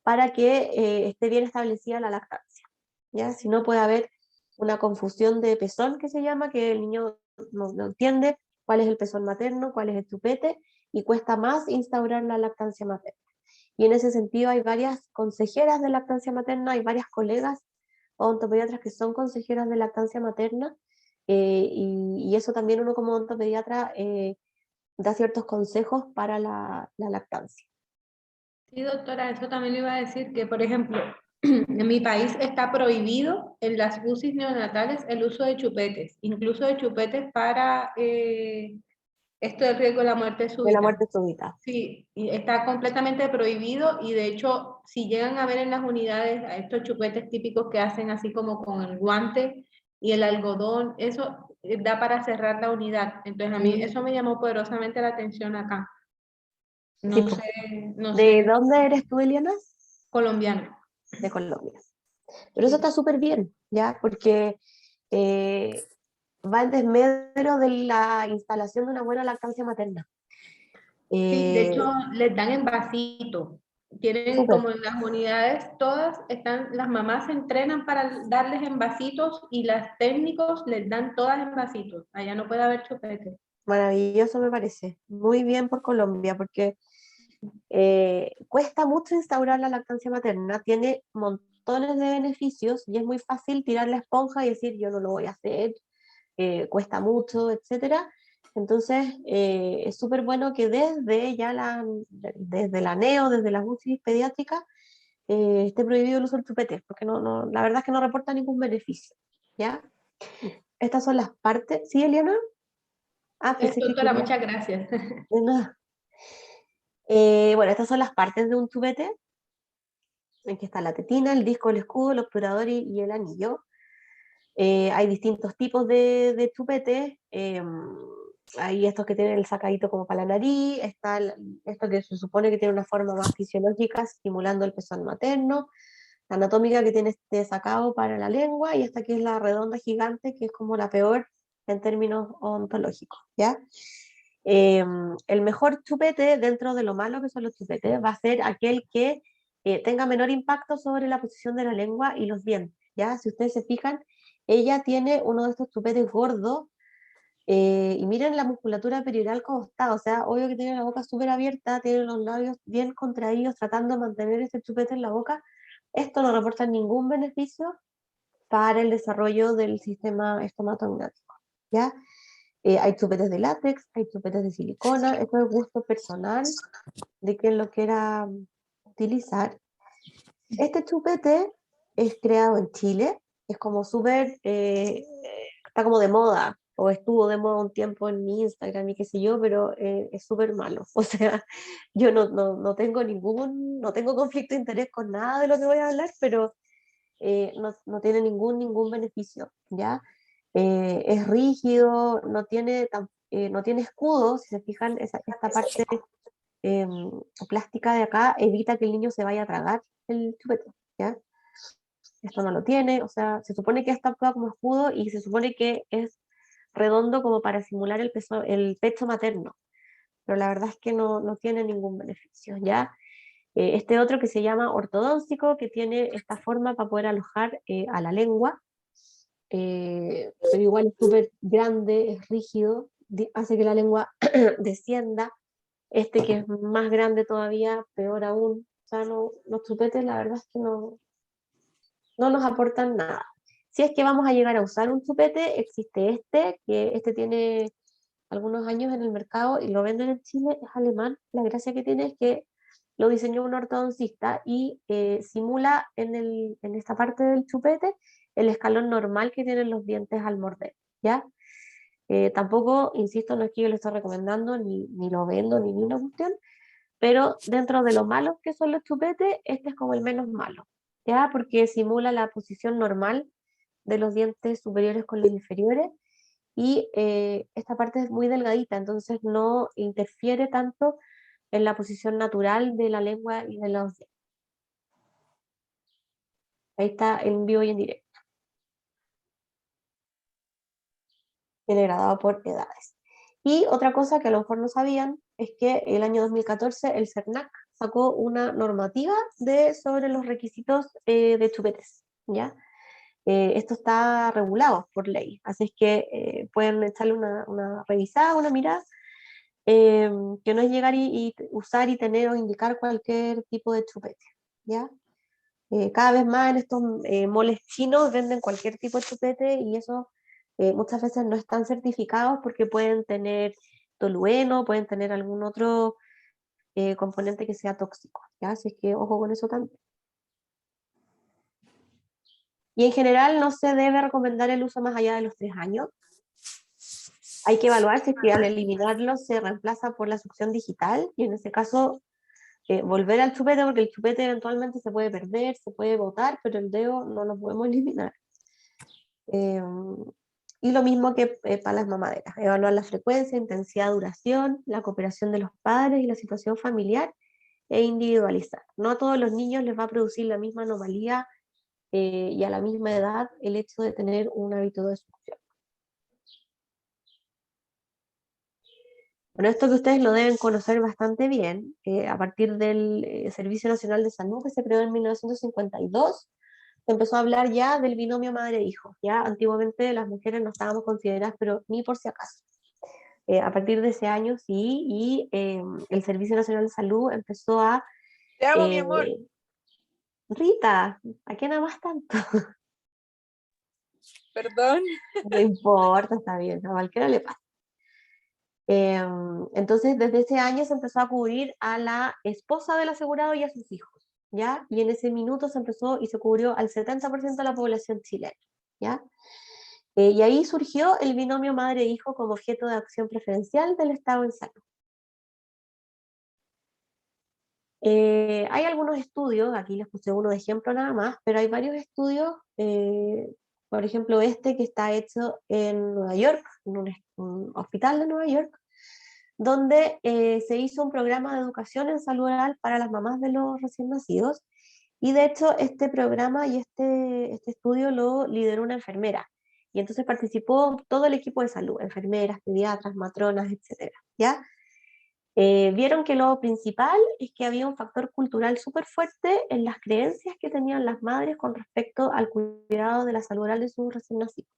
Speaker 2: para que esté bien establecida la lactancia, ¿ya? Si no puede haber una confusión de pezón que se llama, que el niño no entiende cuál es el pezón materno, cuál es el chupete, y cuesta más instaurar la lactancia materna. Y en ese sentido hay varias consejeras de lactancia materna, hay varias colegas odontopediatras que son consejeras de lactancia materna, y eso también uno como odontopediatra da ciertos consejos para la lactancia.
Speaker 1: Sí, doctora, eso también le iba a decir que, por ejemplo, en mi país está prohibido en las UCIs neonatales el uso de chupetes, incluso de chupetes para esto del riesgo de la muerte
Speaker 2: De la
Speaker 1: súbita.
Speaker 2: muerte súbita.
Speaker 1: Sí, y está completamente prohibido y de hecho, si llegan a ver en las unidades a estos chupetes típicos que hacen así como con el guante y el algodón, eso da para cerrar la unidad. Entonces a mí eso me llamó poderosamente la atención acá.
Speaker 2: Sí,
Speaker 1: No
Speaker 2: po.
Speaker 1: sé, no
Speaker 2: ¿De
Speaker 1: sé,
Speaker 2: dónde eres tú, Eliana?
Speaker 1: colombiano.
Speaker 2: De Colombia. Pero eso está súper bien, ¿ya? Porque va en desmedro de la instalación de una buena lactancia materna.
Speaker 1: Sí, de hecho les dan en vasito. Tienen
Speaker 2: Súper.
Speaker 1: como en las unidades todas están, las mamás se entrenan para darles en vasitos y las técnicos les dan todas en vasitos. Allá no puede haber chupete.
Speaker 2: Maravilloso me parece. Muy bien por Colombia, porque cuesta mucho instaurar la lactancia materna, tiene montones de beneficios y es muy fácil tirar la esponja y decir yo no lo voy a hacer, cuesta mucho, etcétera. Entonces, es súper bueno que desde la NEO, desde las UCI pediátricas, esté prohibido el uso del chupete, porque la verdad es que no reporta ningún beneficio, ¿ya? Estas son las partes, ¿sí, Eliana? Ah, pensé que
Speaker 1: Doctora,
Speaker 2: quería...
Speaker 1: muchas gracias.
Speaker 2: De nada. Bueno, estas son las partes de un chupete, en que está la tetina, el disco, el escudo, el obturador y el anillo. Hay distintos tipos de chupetes. Hay estos que tienen el sacadito como para la nariz, está esto que se supone que tiene una forma más fisiológica, simulando el pezón materno, la anatómica que tiene este sacado para la lengua, y esta que es la redonda gigante, que es como la peor en términos ontológicos, ¿ya? El mejor chupete dentro de lo malo que son los chupetes va a ser aquel que tenga menor impacto sobre la posición de la lengua y los dientes, ¿ya? Si ustedes se fijan, ella tiene uno de estos chupetes gordos, y miren la musculatura perioral como está, o sea, obvio que tiene la boca súper abierta, tiene los labios bien contraídos, tratando de mantener ese chupete en la boca. Esto no reporta ningún beneficio para el desarrollo del sistema estomatognático, ¿ya? Hay chupetes de látex, hay chupetes de silicona, esto es gusto personal de quien lo quiera utilizar. Este chupete es creado en Chile, es como súper, está como de moda, o estuvo de moda un tiempo en mi Instagram y qué sé yo, pero es súper malo. O sea, yo no tengo no tengo conflicto de interés con nada de lo que voy a hablar, pero no tiene ningún beneficio, ¿ya? Es rígido, no tiene escudo, si se fijan, esta parte plástica de acá evita que el niño se vaya a tragar el chupete, ¿ya? Esto no lo tiene, o sea, se supone que está actuado como escudo y se supone que es redondo como para simular el pecho materno, pero la verdad es que no tiene ningún beneficio, ¿ya? Este otro que se llama ortodóntico, que tiene esta forma para poder alojar a la lengua, pero igual es súper grande, es rígido, hace que la lengua descienda. Este que es más grande todavía, peor aún. O sea, los chupetes la verdad es que no nos aportan nada. Si es que vamos a llegar a usar un chupete, existe que este tiene algunos años en el mercado y lo venden en Chile, es alemán. La gracia que tiene es que lo diseñó un ortodoncista y simula en esta parte del chupete el escalón normal que tienen los dientes al morder, ¿ya? Tampoco, insisto, no es que yo lo estoy recomendando, ni lo vendo, ni una cuestión, pero dentro de lo malos que son los chupetes, este es como el menos malo, ¿ya? Porque simula la posición normal de los dientes superiores con los inferiores y esta parte es muy delgadita, entonces no interfiere tanto en la posición natural de la lengua y de los dientes. Ahí está en vivo y en directo. Viene gradado por edades. Y otra cosa que a lo mejor no sabían es que el año 2014 el CERNAC sacó una normativa sobre los requisitos de chupetes, ¿ya? Esto está regulado por ley, así es que pueden echarle una revisada, una mirada, que no es llegar y usar y tener o indicar cualquier tipo de chupete, ¿ya? Cada vez más en estos moles chinos venden cualquier tipo de chupete y eso muchas veces no están certificados porque pueden tener tolueno, pueden tener algún otro componente que sea tóxico, ¿ya? Así es que ojo con eso también. Y en general no se debe recomendar el uso más allá de los 3 años. Hay que evaluar si es que al eliminarlo se reemplaza por la succión digital y en ese caso volver al chupete, porque el chupete eventualmente se puede perder, se puede botar, pero el dedo no lo podemos eliminar. Y lo mismo que para las mamaderas, evaluar la frecuencia, intensidad, duración, la cooperación de los padres y la situación familiar e individualizar. No a todos los niños les va a producir la misma anomalía y a la misma edad el hecho de tener un hábito de succión. Bueno, esto que ustedes lo deben conocer bastante bien, a partir del Servicio Nacional de Salud que se creó en 1952, se empezó a hablar ya del binomio madre-hijo. Ya antiguamente las mujeres no estábamos consideradas, pero ni por si acaso. A partir de ese año sí, y el Servicio Nacional de Salud empezó a...
Speaker 6: Te amo, mi amor.
Speaker 2: Rita, ¿a qué nada más tanto?
Speaker 6: Perdón.
Speaker 2: No importa, está bien, a cualquiera le pasa. Entonces, desde ese año se empezó a cubrir a la esposa del asegurado y a sus hijos, ¿ya? Y en ese minuto se empezó y se cubrió al 70% de la población chilena, ¿ya? Y ahí surgió el binomio madre-hijo como objeto de acción preferencial del Estado en salud. Hay algunos estudios, aquí les puse uno de ejemplo nada más, pero hay varios estudios, por ejemplo este que está hecho en Nueva York, en un hospital de Nueva York, donde se hizo un programa de educación en salud oral para las mamás de los recién nacidos, y de hecho este programa y este estudio lo lideró una enfermera, y entonces participó todo el equipo de salud, enfermeras, pediatras, matronas, etcétera, ¿ya? Vieron que lo principal es que había un factor cultural súper fuerte en las creencias que tenían las madres con respecto al cuidado de la salud oral de sus recién nacidos.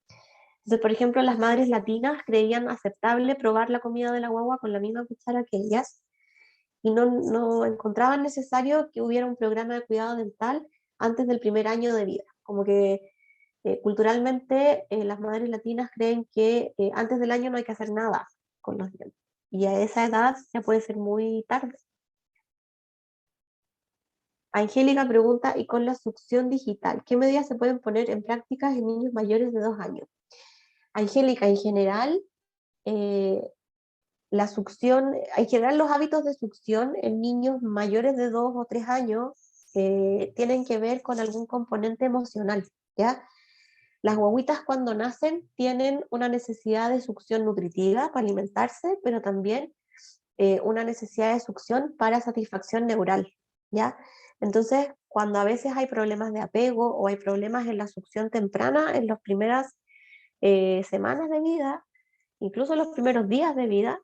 Speaker 2: Entonces, por ejemplo, las madres latinas creían aceptable probar la comida de la guagua con la misma cuchara que ellas y no encontraban necesario que hubiera un programa de cuidado dental antes del primer año de vida. Como que culturalmente las madres latinas creen que antes del año no hay que hacer nada con los dientes. Y a esa edad ya puede ser muy tarde. Angélica pregunta, ¿y con la succión digital? ¿Qué medidas se pueden poner en práctica en niños mayores de 2 años? Angélica, en general, la succión, en general los hábitos de succión en niños mayores de 2 o 3 años tienen que ver con algún componente emocional, ¿ya? Las guaguitas cuando nacen tienen una necesidad de succión nutritiva para alimentarse, pero también una necesidad de succión para satisfacción neural, ¿ya? Entonces, cuando a veces hay problemas de apego o hay problemas en la succión temprana, en las primeras semanas de vida, incluso en los primeros días de vida,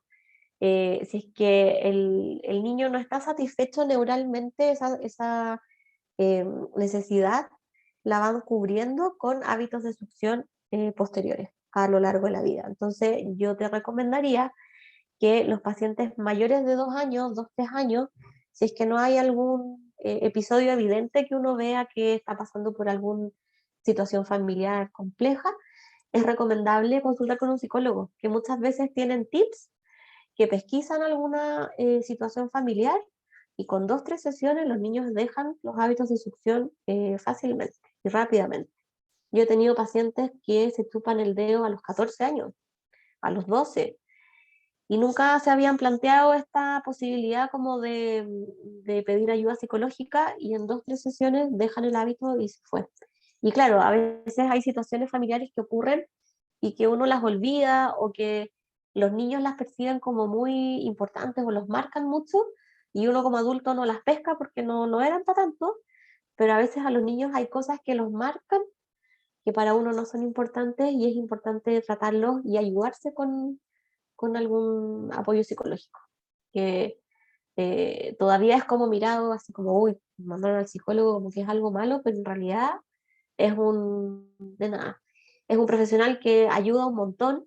Speaker 2: si es que el niño no está satisfecho neuralmente, esa necesidad la van cubriendo con hábitos de succión posteriores a lo largo de la vida. Entonces, yo te recomendaría que los pacientes mayores de 2 años, 2, 3 años, si es que no hay algún episodio evidente que uno vea que está pasando por alguna situación familiar compleja, es recomendable consultar con un psicólogo, que muchas veces tienen tips que pesquisan alguna situación familiar y con 2, 3 sesiones los niños dejan los hábitos de succión fácilmente y rápidamente. Yo he tenido pacientes que se chupan el dedo a los 14 años, a los 12, y nunca se habían planteado esta posibilidad como de pedir ayuda psicológica y en 2, 3 sesiones dejan el hábito y se fue. Y claro, a veces hay situaciones familiares que ocurren y que uno las olvida o que los niños las perciben como muy importantes o los marcan mucho y uno como adulto no las pesca porque no eran para tanto, pero a veces a los niños hay cosas que los marcan que para uno no son importantes y es importante tratarlos y ayudarse con algún apoyo psicológico, que todavía es como mirado así como, uy, mandaron al psicólogo como que es algo malo, pero en realidad de nada, es un profesional que ayuda un montón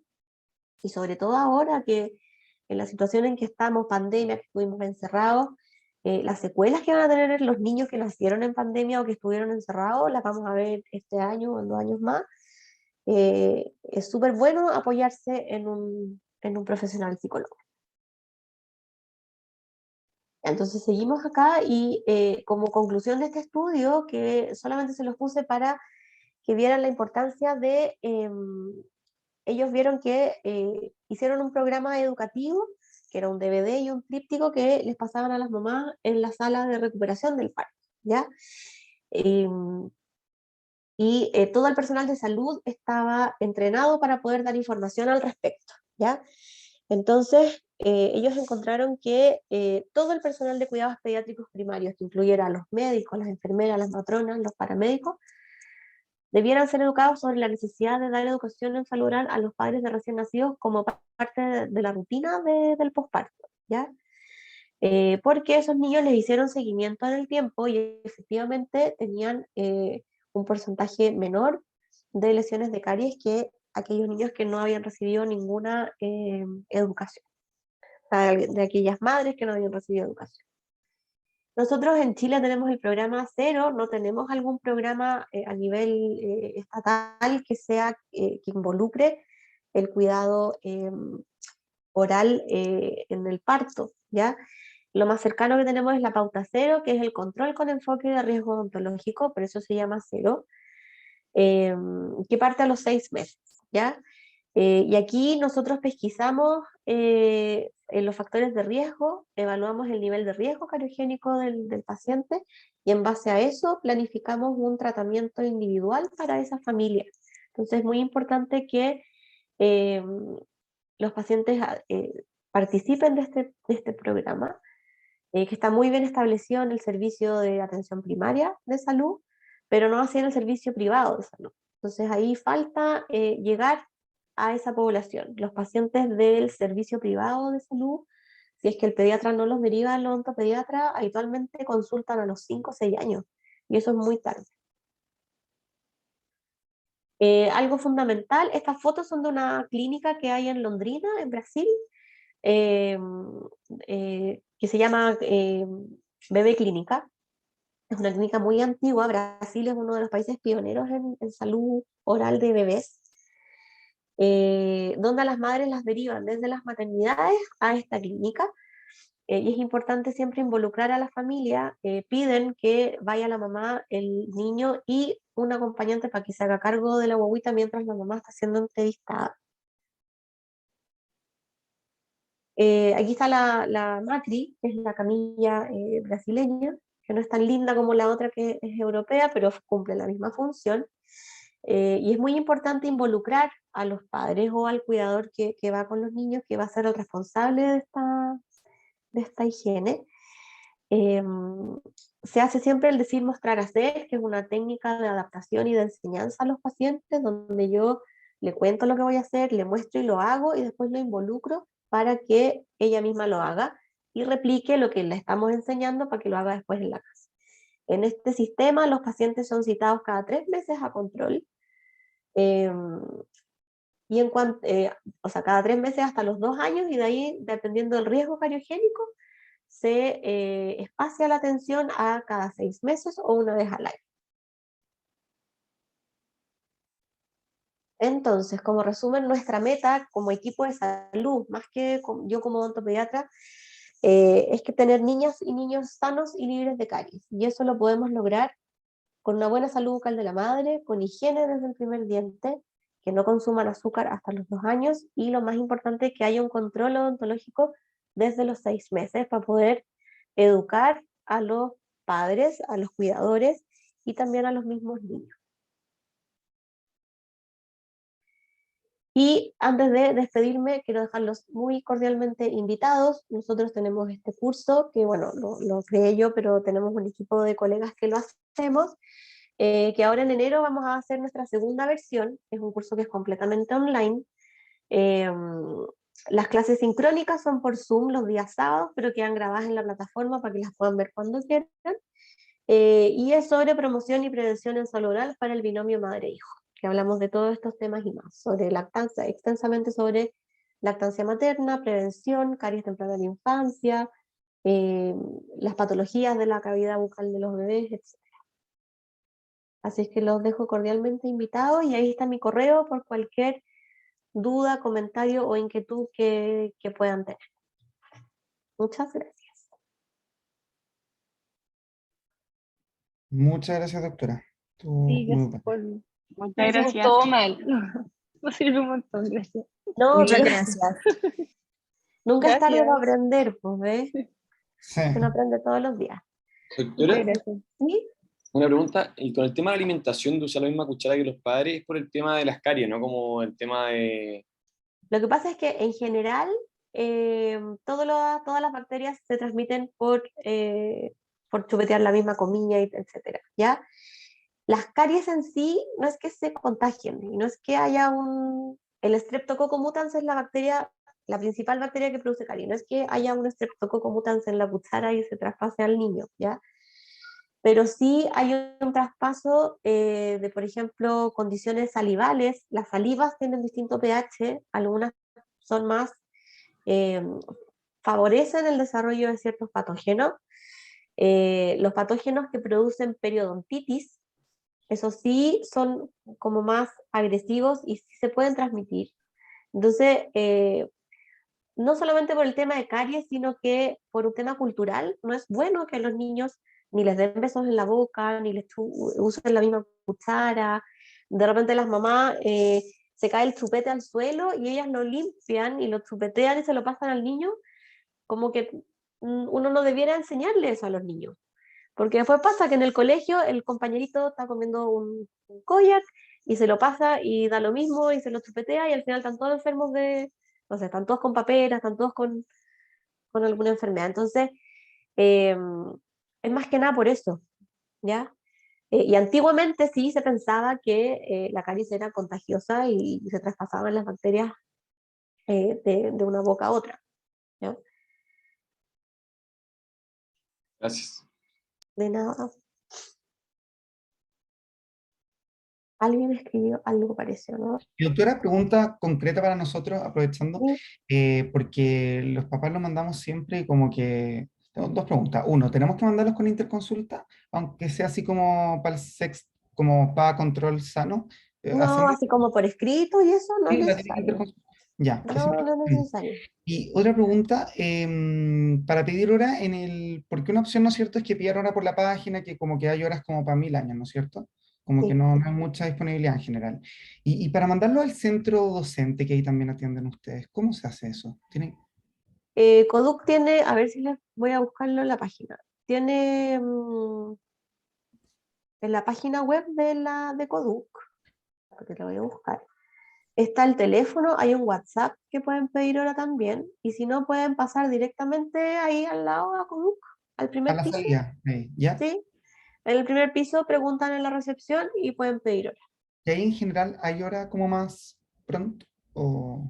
Speaker 2: y sobre todo ahora que en la situación en que estamos, pandemia, que estuvimos encerrados, las secuelas que van a tener los niños que nacieron en pandemia o que estuvieron encerrados, las vamos a ver este año o en 2 años más. Es súper bueno apoyarse en un profesional psicólogo. Entonces seguimos acá y como conclusión de este estudio, que solamente se los puse para que vieran la importancia de, ellos vieron que hicieron un programa educativo, que era un DVD y un tríptico que les pasaban a las mamás en la sala de recuperación del parto, ¿ya? Y todo el personal de salud estaba entrenado para poder dar información al respecto, ¿ya? Entonces, ellos encontraron que todo el personal de cuidados pediátricos primarios, que incluyera a los médicos, las enfermeras, las matronas, los paramédicos, debieran ser educados sobre la necesidad de dar educación en salud oral a los padres de recién nacidos como parte de la rutina del posparto, ¿ya? Porque esos niños les hicieron seguimiento en el tiempo y efectivamente tenían un porcentaje menor de lesiones de caries que aquellos niños que no habían recibido ninguna educación, o sea, de aquellas madres que no habían recibido educación. Nosotros en Chile tenemos el programa Cero, no tenemos algún programa a nivel estatal que que involucre el cuidado oral en el parto, ¿ya? Lo más cercano que tenemos es la pauta cero, que es el control con enfoque de riesgo odontológico, por eso se llama cero, que parte a los 6 meses, ¿ya? Y aquí nosotros pesquisamos en los factores de riesgo, evaluamos el nivel de riesgo cariogénico del paciente y en base a eso planificamos un tratamiento individual para esa familia. Entonces es muy importante que los pacientes participen de este programa, que está muy bien establecido en el servicio de atención primaria de salud, pero no así en el servicio privado de salud. Entonces ahí falta llegar a esa población. Los pacientes del servicio privado de salud, si es que el pediatra no los deriva al odontopediatra, habitualmente consultan a los 5 o 6 años, y eso es muy tarde. Algo fundamental, estas fotos son de una clínica que hay en Londrina, en Brasil, que se llama Bebé Clínica, Es una clínica muy antigua. Brasil es uno de los países pioneros en salud oral de bebés, donde a las madres las derivan desde las maternidades a esta clínica. Y es importante siempre involucrar a la familia. Piden que vaya la mamá, el niño y un acompañante para que se haga cargo de la guaguita mientras la mamá está siendo entrevistada. Aquí está la Macri, que es la camilla brasileña, que no es tan linda como la otra que es europea, pero cumple la misma función. Y es muy importante involucrar a los padres o al cuidador que va con los niños, que va a ser el responsable de esta higiene. Se hace siempre el decir, mostrar, hacer, que es una técnica de adaptación y de enseñanza a los pacientes, donde yo le cuento lo que voy a hacer, le muestro y lo hago, y después lo involucro para que ella misma lo haga y replique lo que le estamos enseñando para que lo haga después en la casa. En este sistema los pacientes son citados cada 3 meses a control, y o sea, cada 3 meses hasta los 2 años, y de ahí, dependiendo del riesgo cariogénico, se espacia la atención a cada 6 meses o una vez al año. Entonces, como resumen, nuestra meta como equipo de salud, más que yo como odontopediatra, es que tener niñas y niños sanos y libres de caries. Y eso lo podemos lograr con una buena salud bucal de la madre, con higiene desde el primer diente, que no consuman azúcar hasta los 2 años, y lo más importante, que haya un control odontológico desde los 6 meses para poder educar a los padres, a los cuidadores y también a los mismos niños. Y antes de despedirme, quiero dejarlos muy cordialmente invitados. Nosotros tenemos este curso, que bueno, lo creé yo, pero tenemos un equipo de colegas que lo hacemos, que ahora en enero vamos a hacer nuestra segunda versión. Es un curso que es completamente online. Las clases sincrónicas son por Zoom los días sábados, pero quedan grabadas en la plataforma para que las puedan ver cuando quieran. Y es sobre promoción y prevención en salud oral para el binomio madre-hijo, que hablamos de todos estos temas y más, sobre lactancia, extensamente sobre lactancia materna, prevención, caries temprana en la infancia, las patologías de la cavidad bucal de los bebés, etc. Así es que los dejo cordialmente invitados, y ahí está mi correo por cualquier duda, comentario o inquietud que puedan tener. Muchas gracias.
Speaker 3: Muchas gracias, doctora. Estuvo
Speaker 5: Sí,
Speaker 3: muy
Speaker 5: gracias
Speaker 3: bueno.
Speaker 6: Muchas
Speaker 5: Hicimos
Speaker 6: gracias.
Speaker 5: todo mal. No sirve un montón, gracias.
Speaker 2: No,
Speaker 6: Muchas
Speaker 2: pero
Speaker 6: gracias.
Speaker 2: nunca es tarde para
Speaker 5: Gracias.
Speaker 2: aprender, pues, ¿ves?
Speaker 3: Sí.
Speaker 2: Uno aprende todos los días.
Speaker 5: Muchas
Speaker 4: Doctora,
Speaker 5: gracias.
Speaker 2: ¿Sí?
Speaker 4: una pregunta, y con el tema de la alimentación de usar la misma cuchara que los padres, es por el tema de las caries, ¿no? Como el tema de...
Speaker 2: Lo que pasa es que en general todas las bacterias se transmiten por chupetear la misma comida, etcétera, ¿ya? Las caries en sí no es que se contagien, y no es que haya el Streptococcus mutans es la bacteria, la principal bacteria que produce caries, no es que haya un Streptococcus mutans en la cuchara y se traspase al niño, ¿ya? Pero sí hay un traspaso de, por ejemplo, condiciones salivales. Las salivas tienen distinto pH, algunas son más, eh, favorecen el desarrollo de ciertos patógenos. Los patógenos que producen periodontitis, eso sí, son como más agresivos y sí se pueden transmitir. Entonces, no solamente por el tema de caries, sino que por un tema cultural, no es bueno que los niños ni les den besos en la boca, ni les usen la misma cuchara. De repente las mamás se cae el chupete al suelo y ellas lo limpian y lo chupetean y se lo pasan al niño, como que uno no debiera enseñarle eso a los niños. Porque después pasa que en el colegio el compañerito está comiendo un koyak y se lo pasa y da lo mismo y se lo chupetea, y al final están todos enfermos o sea, están todos con paperas, están todos con alguna enfermedad. Entonces, eh, es más que nada por eso, ¿ya? Y antiguamente sí se pensaba que la caries era contagiosa y se traspasaban las bacterias de una boca a otra, ¿ya?
Speaker 4: Gracias.
Speaker 2: De nada. Alguien escribió algo parecido, ¿no?
Speaker 3: Y doctora, pregunta concreta para nosotros, aprovechando,
Speaker 2: Sí.
Speaker 3: porque los papás lo mandamos siempre y como que Tengo dos preguntas. Uno, ¿tenemos que mandarlos con interconsulta? Aunque sea así como para el sex, como para control sano.
Speaker 2: No, así como por escrito y eso no es
Speaker 3: Sí, la tienen que
Speaker 2: necesario.
Speaker 3: interconsultar. Ya, eso
Speaker 2: No, no es necesario.
Speaker 3: y otra pregunta, para pedir hora porque una opción, ¿no es cierto?, es que pidan hora por la página, que como que hay horas como para 1000 años, ¿no es cierto? Como que
Speaker 2: Sí.
Speaker 3: no hay mucha disponibilidad en general. Y para mandarlo al centro docente, que ahí también atienden ustedes, ¿cómo se hace eso? ¿Tienen?
Speaker 2: Coduc tiene, a ver si les voy a buscarlo en la página. Tiene en la página web de Coduc, porque la voy a buscar. Está el teléfono, hay un WhatsApp que pueden pedir hora también, y si no pueden pasar directamente ahí al lado a Coduc, al
Speaker 3: A
Speaker 2: primer
Speaker 3: la
Speaker 2: piso,
Speaker 3: salida, ¿ya?
Speaker 2: ¿sí? En el primer piso preguntan en la recepción y pueden pedir hora.
Speaker 3: ¿Y ahí en general hay hora como más pronto? ¿O?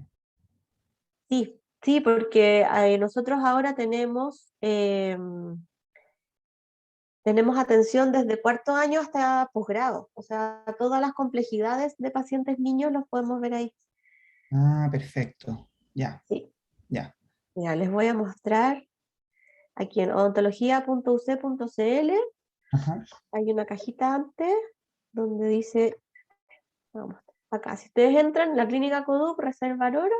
Speaker 2: Sí, sí, porque nosotros ahora tenemos atención desde cuarto año hasta posgrado, o sea, todas las complejidades de pacientes niños los podemos ver ahí.
Speaker 3: Ah, perfecto. Ya,
Speaker 2: Sí,
Speaker 3: ya.
Speaker 2: mira, les voy a mostrar aquí en odontología.uc.cl,
Speaker 3: Ajá.
Speaker 2: hay una cajita antes donde dice, vamos, acá, si ustedes entran, la clínica Coduc, reservar hora,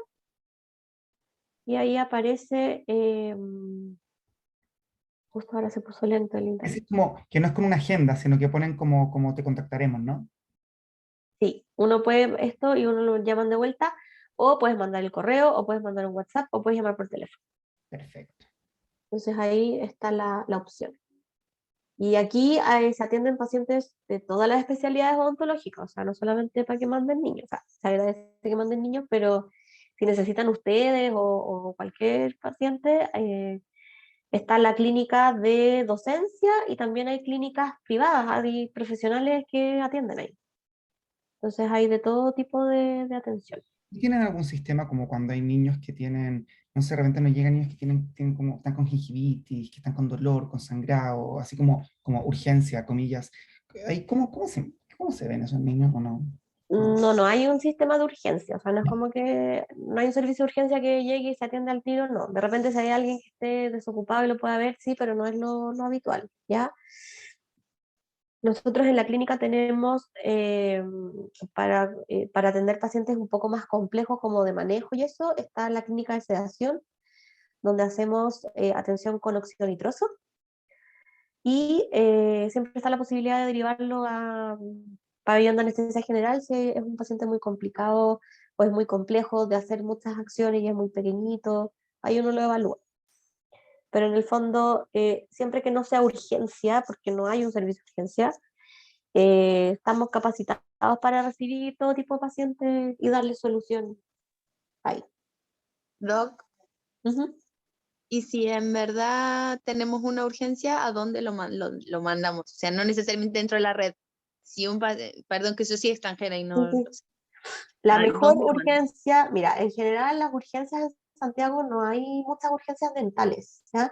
Speaker 2: y ahí aparece, justo ahora se puso lento el
Speaker 3: Es
Speaker 2: internet.
Speaker 3: como que no es con una agenda, sino que ponen como te contactaremos, ¿no?
Speaker 2: Sí, uno puede esto y uno lo llaman de vuelta, o puedes mandar el correo, o puedes mandar un WhatsApp, o puedes llamar por teléfono.
Speaker 3: Perfecto.
Speaker 2: Entonces ahí está la opción. Y aquí se atienden pacientes de todas las especialidades odontológicas, o sea, no solamente para que manden niños, o sea, se agradece que manden niños, pero si necesitan ustedes o cualquier paciente, está la clínica de docencia y también hay clínicas privadas, hay profesionales que atienden ahí. Entonces hay de todo tipo de atención.
Speaker 3: ¿Y tienen algún sistema como cuando hay niños que tienen, no sé, de repente nos llegan niños que tienen como, están con gingivitis, que están con dolor, con sangrado, así como urgencia, comillas? Ahí, ¿cómo se ven esos niños o no?
Speaker 2: No, no hay un sistema de urgencia, o sea, no es como que no hay un servicio de urgencia que llegue y se atienda al tiro, no. De repente si hay alguien que esté desocupado y lo pueda ver, sí, pero no es lo habitual, ¿ya? Nosotros en la clínica tenemos, para atender pacientes un poco más complejos como de manejo y eso, está la clínica de sedación, donde hacemos atención con óxido nitroso, y siempre está la posibilidad de derivarlo a pabellón de anestesia general si es un paciente muy complicado o es muy complejo de hacer muchas acciones y es muy pequeñito, ahí uno lo evalúa. Pero en el fondo, siempre que no sea urgencia, porque no hay un servicio de urgencia, estamos capacitados para recibir todo tipo de pacientes y darle solución ahí.
Speaker 7: Doc,
Speaker 2: Ujú.
Speaker 7: y si en verdad tenemos una urgencia, ¿a dónde lo mandamos? O sea, no necesariamente dentro de la red. Si perdón, que yo soy extranjera y no
Speaker 2: Sí,
Speaker 7: lo
Speaker 2: sí.
Speaker 7: sé.
Speaker 2: La
Speaker 7: ¿A
Speaker 2: mejor
Speaker 7: dónde lo mandamos?
Speaker 2: urgencia, mira, en general las urgencias en Santiago no hay muchas urgencias dentales, ¿ya?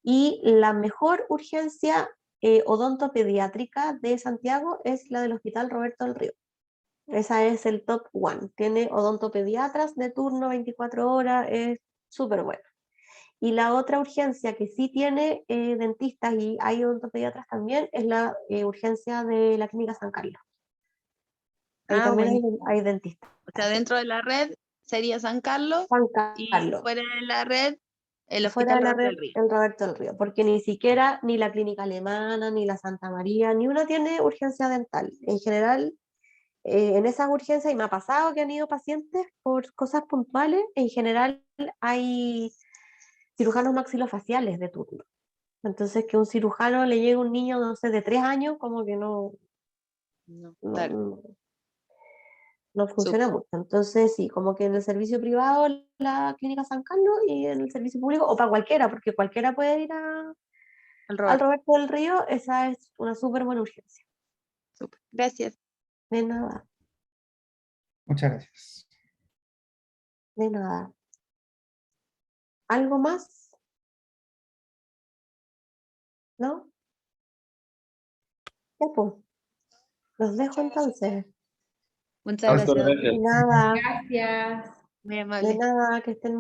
Speaker 2: Y la mejor urgencia odontopediátrica de Santiago es la del Hospital Roberto del Río. Esa es el top one. Tiene odontopediatras de turno 24 horas, es súper bueno. Y la otra urgencia que sí tiene dentistas y hay odontopediatras también es la urgencia de la Clínica San Carlos. Ahí
Speaker 7: Ah,
Speaker 2: también
Speaker 7: bueno.
Speaker 2: hay dentistas.
Speaker 7: O sea,
Speaker 2: Sí.
Speaker 7: dentro de la red sería San Carlos
Speaker 2: San
Speaker 7: y
Speaker 2: Carlos.
Speaker 7: fuera de la red el
Speaker 2: Fuera
Speaker 7: Hospital
Speaker 2: de la
Speaker 7: Roberto
Speaker 2: red,
Speaker 7: del Río.
Speaker 2: el Roberto del Río, porque ni siquiera ni la Clínica Alemana, ni la Santa María, ni una tiene urgencia dental. En general, en esas urgencias, y me ha pasado que han ido pacientes por cosas puntuales, en general hay cirujanos maxilofaciales de turno. Entonces, que un cirujano le llegue a un niño, no sé, de 3 años, como que no,
Speaker 7: No,
Speaker 2: no,
Speaker 7: claro.
Speaker 2: no, no funciona
Speaker 7: Súper.
Speaker 2: mucho. Entonces, sí, como que en el servicio privado la Clínica San Carlos y en el servicio público, o para cualquiera, porque cualquiera puede ir
Speaker 7: El
Speaker 2: al
Speaker 7: Roberto.
Speaker 2: Roberto del Río, esa es una súper buena urgencia.
Speaker 7: Súper. Gracias.
Speaker 2: De nada,
Speaker 3: Muchas gracias.
Speaker 2: de nada. ¿Algo más? ¿No? Ya pues, los dejo entonces.
Speaker 7: Muchas
Speaker 4: Doctor,
Speaker 7: gracias, doctor.
Speaker 2: De
Speaker 4: gracias.
Speaker 2: nada,
Speaker 1: Gracias.
Speaker 7: Muy amable.
Speaker 2: que estén muy